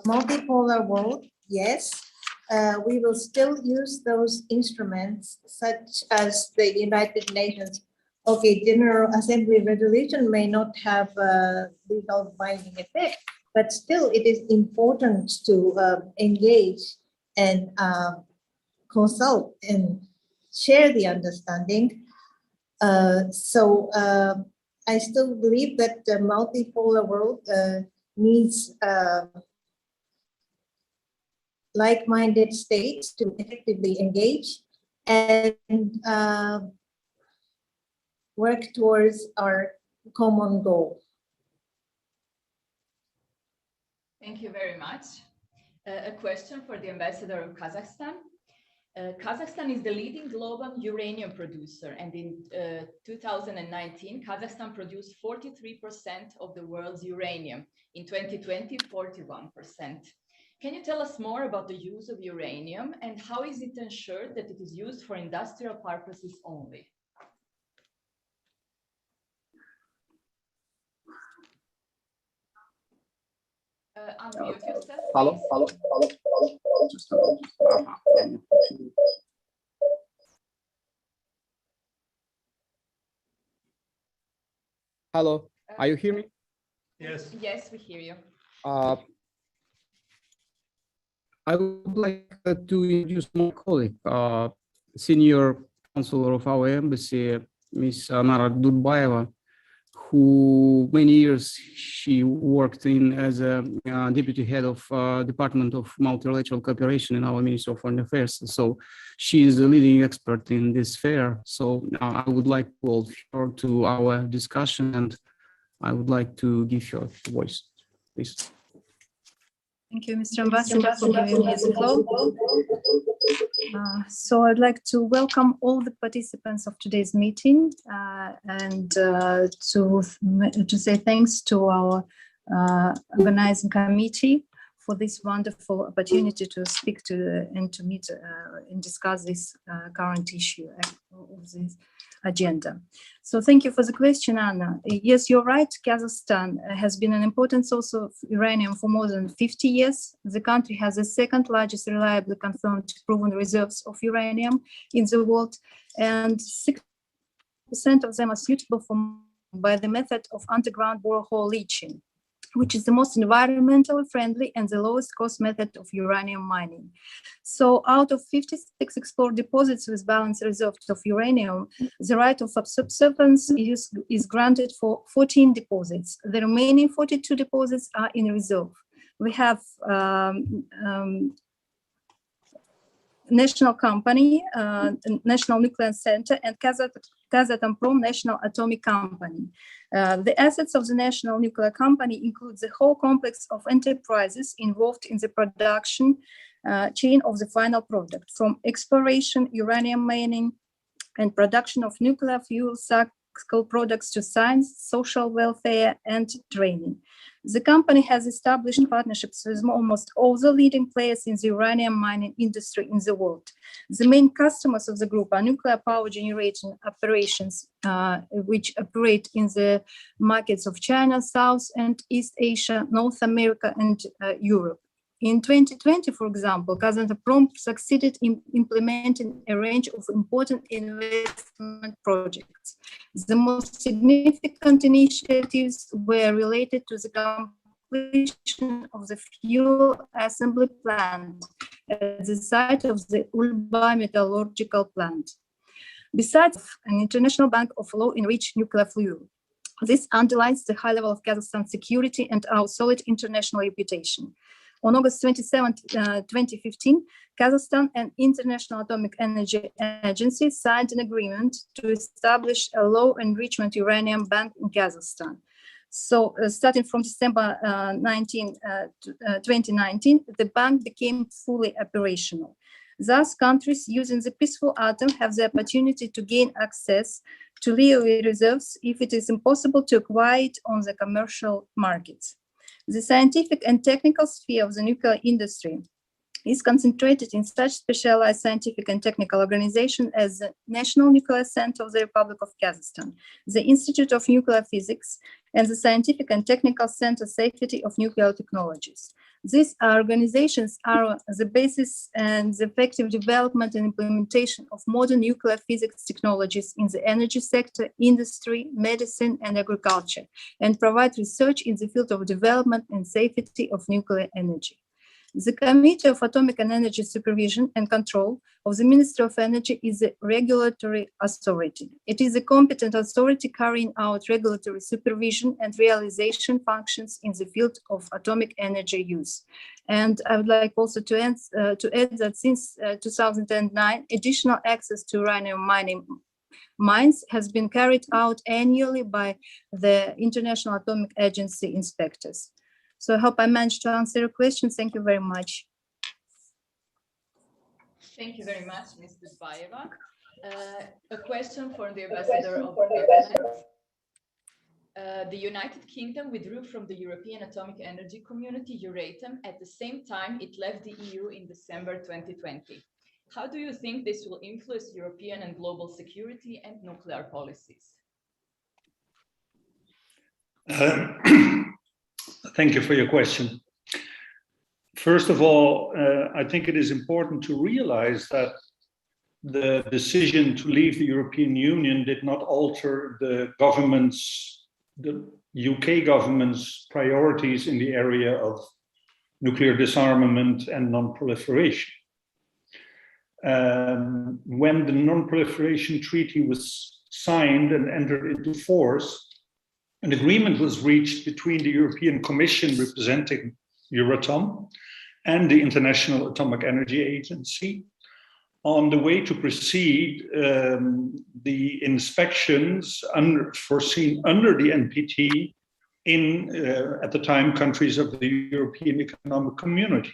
multipolar world, yes, we will still use those instruments such as the United Nations. Okay, General Assembly resolution may not have legal binding effect, but still it is important to engage and consult and share the understanding. So I still believe that the multipolar world needs like-minded states to effectively engage and work towards our common goal. Thank you very much. A question for the ambassador of Kazakhstan. Kazakhstan is the leading global uranium producer, and in 2019, Kazakhstan produced 43% of the world's uranium. In 2020, 41%. Can you tell us more about the use of uranium and how is it ensured that it is used for industrial purposes only? Unmute yourself. Hello. Just a minute. Hello, are you hearing me? Yes. Yes, we hear you. I would like to introduce my colleague, senior counselor of our embassy, Ms. Nara Durbayeva, who many years she worked in as a deputy head of Department of Multilateral Cooperation in our Ministry of Foreign Affairs. So she is a leading expert in this sphere. So I would like to call her to our discussion, and I would like to give her the voice, please. Thank you, Mr. Ambassador, for giving me the floor. So I'd like to welcome all the participants of today's meeting and to say thanks to our organizing committee for this wonderful opportunity to speak to and to meet and discuss this current issue of this agenda. So thank you for the question, Anna. Yes, you're right. Kazakhstan has been an important source of uranium for more than 50 years. The country has the second largest reliably confirmed proven reserves of uranium in the world, and 60% of them are suitable by the method of underground borehole leaching, which is the most environmentally friendly and the lowest cost method of uranium mining. So out of 56 explored deposits with balanced reserves of uranium, the right of subservience is granted for 14 deposits. The remaining 42 deposits are in reserve. We have National Company, National Nuclear Center, and Kazatomprom National Atomic Company. The assets of the National Nuclear Company include the whole complex of enterprises involved in the production, chain of the final product, from exploration, uranium mining, and production of nuclear fuel cycle products to science, social welfare, and training. The company has established partnerships with almost all the leading players in the uranium mining industry in the world. The main customers of the group are nuclear power generation operations, which operate in the markets of China, South and East Asia, North America, and Europe. In 2020, for example, Kazatomprom succeeded in implementing a range of important investment projects. The most significant initiatives were related to the completion of the fuel assembly plant at the site of the Ulba metallurgical plant. Besides an international bank of low-enriched nuclear fuel, this underlines the high level of Kazakhstan's security and our solid international reputation. On August 27, 2015, Kazakhstan and International Atomic Energy Agency signed an agreement to establish a low-enrichment uranium bank in Kazakhstan. So starting from December 2019, the bank became fully operational. Thus, countries using the peaceful atom have the opportunity to gain access to LEO reserves if it is impossible to acquire it on the commercial markets. The scientific and technical sphere of the nuclear industry is concentrated in such specialized scientific and technical organizations as the National Nuclear Center of the Republic of Kazakhstan, the Institute of Nuclear Physics, and the Scientific and Technical Center Safety of Nuclear Technologies. These organizations are the basis and the effective development and implementation of modern nuclear physics technologies in the energy sector, industry, medicine, and agriculture, and provide research in the field of development and safety of nuclear energy. The Committee of Atomic and Energy Supervision and Control of the Ministry of Energy is a regulatory authority. It is a competent authority carrying out regulatory supervision and realization functions in the field of atomic energy use. And I would like also to add that since 2009, additional access to uranium mining mines has been carried out annually by the International Atomic Agency inspectors. So I hope I managed to answer your question. Thank you very much. Thank you very much, Ms. Barlybayev. A question for the ambassador of Parliament. The United Kingdom withdrew from the European Atomic Energy Community, Euratom, at the same time it left the EU in December 2020. How do you think this will influence European and global security and nuclear policies? Thank you for your question. First of all, I think it is important to realize that the decision to leave the European Union did not alter the UK government's priorities in the area of nuclear disarmament and non-proliferation. When the non-proliferation treaty was signed and entered into force, an agreement was reached between the European Commission representing Euratom and the International Atomic Energy Agency on the way to proceed the inspections foreseen under the NPT in, at the time, countries of the European Economic Community.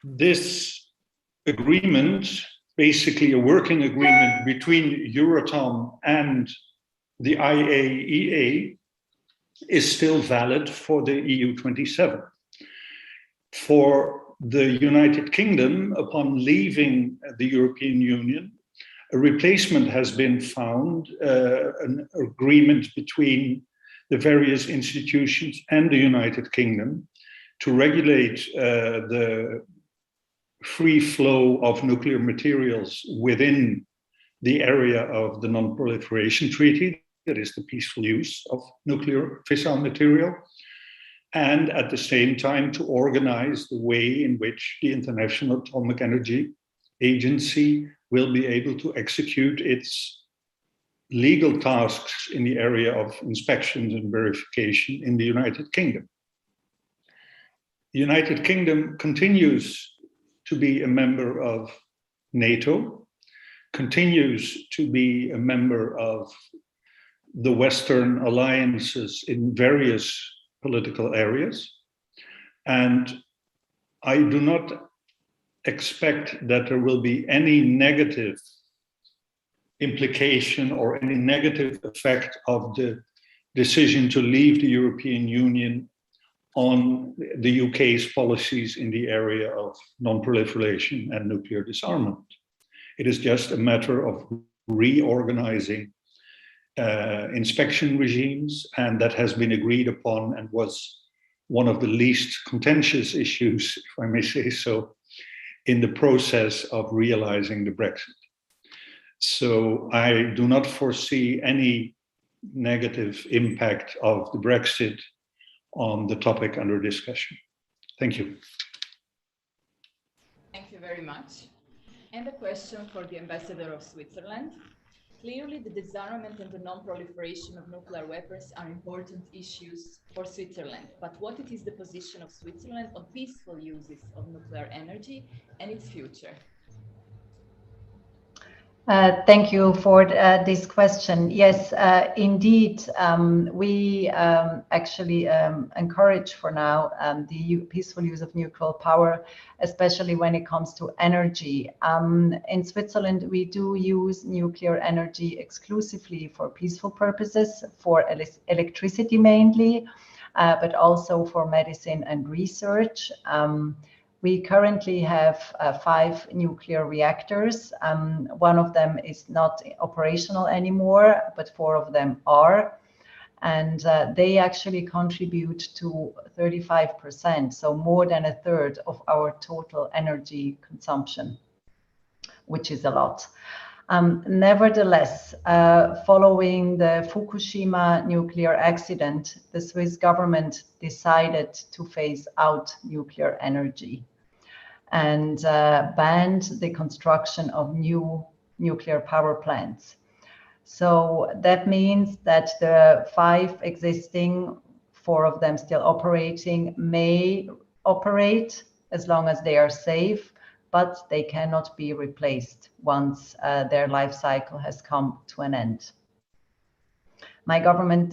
This agreement, basically a working agreement between Euratom and the IAEA, is still valid for the EU27. For the United Kingdom, upon leaving the European Union, a replacement has been found, an agreement between the various institutions and the United Kingdom to regulate the free flow of nuclear materials within the area of the Non-Proliferation Treaty, that is the peaceful use of nuclear fissile material, and at the same time to organize the way in which the International Atomic Energy Agency will be able to execute its legal tasks in the area of inspections and verification in the United Kingdom. The United Kingdom continues to be a member of NATO, continues to be a member of the Western alliances in various political areas. And I do not expect that there will be any negative implication or any negative effect of the decision to leave the European Union on the UK's policies in the area of non-proliferation and nuclear disarmament. It is just a matter of reorganizing inspection regimes, and that has been agreed upon and was one of the least contentious issues, if I may say so, in the process of realizing the Brexit. So I do not foresee any negative impact of the Brexit on the topic under discussion. Thank you. Thank you very much. And a question for the Ambassador of Switzerland. Clearly, the disarmament and the non-proliferation of nuclear weapons are important issues for Switzerland. But what is the position of Switzerland on peaceful uses of nuclear energy and its future? Thank you for this question. Yes, indeed, we actually encourage for now the peaceful use of nuclear power, especially when it comes to energy. In Switzerland, we do use nuclear energy exclusively for peaceful purposes, for electricity mainly, but also for medicine and research. We currently have 5 nuclear reactors. One of them is not operational anymore, but 4 of them are. And they actually contribute to 35%, so more than a third of our total energy consumption, which is a lot. Nevertheless, following the Fukushima nuclear accident, the Swiss government decided to phase out nuclear energy and banned the construction of new nuclear power plants. So that means that the 5 existing, 4 of them still operating, may operate as long as they are safe, but they cannot be replaced once their life cycle has come to an end. My government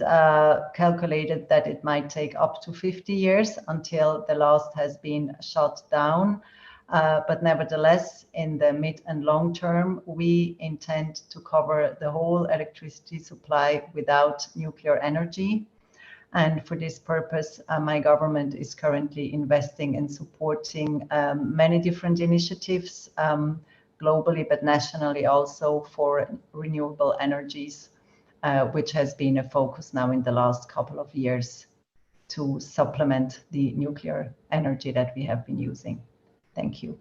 calculated that it might take up to 50 years until the last has been shut down. But nevertheless, in the mid and long term, we intend to cover the whole electricity supply without nuclear energy. And for this purpose, my government is currently investing and supporting many different initiatives globally, but nationally also for renewable energies, which has been a focus now in the last couple of years to supplement the nuclear energy that we have been using. Thank you.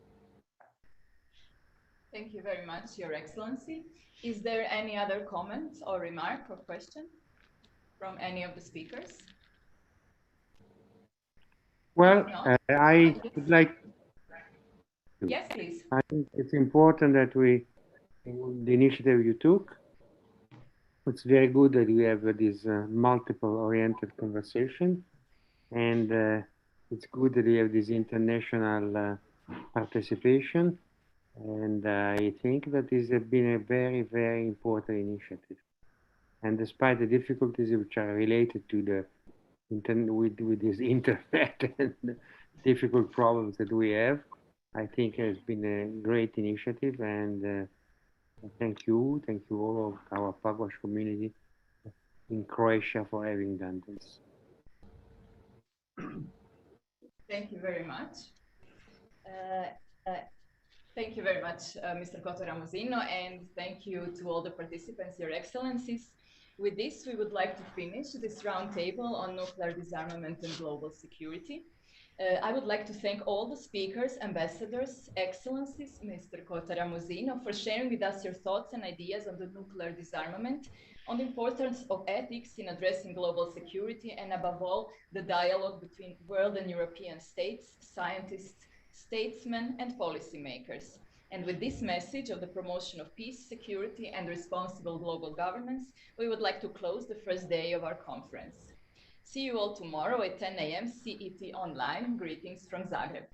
Thank you very much, Your Excellency. Is there any other comment or remark or question from any of the speakers? Well, I would like to. Yes, please. I think it's important that the initiative you took. It's very good that we have this multiple-oriented conversation, and it's good that we have this international participation. And I think that this has been a very, very important initiative. And despite the difficulties which are related to the with this internet and the difficult problems that we have, I think it has been a great initiative. And thank you all of our Pugwash community in Croatia for having done this. Thank you very much. Thank you very much, Mr. Cotta-Ramusino, and thank you to all the participants, Your Excellencies. With this, we would like to finish this roundtable on nuclear disarmament and global security. I would like to thank all the speakers, ambassadors, excellencies, Mr. Cotta-Ramusino, for sharing with us your thoughts and ideas on the nuclear disarmament, on the importance of ethics in addressing global security, and above all, the dialogue between world and European states, scientists, statesmen, and policymakers. And with this message of the promotion of peace, security, and responsible global governance, we would like to close the first day of our conference. See you all tomorrow at 10 a.m. CET online. Greetings from Zagreb.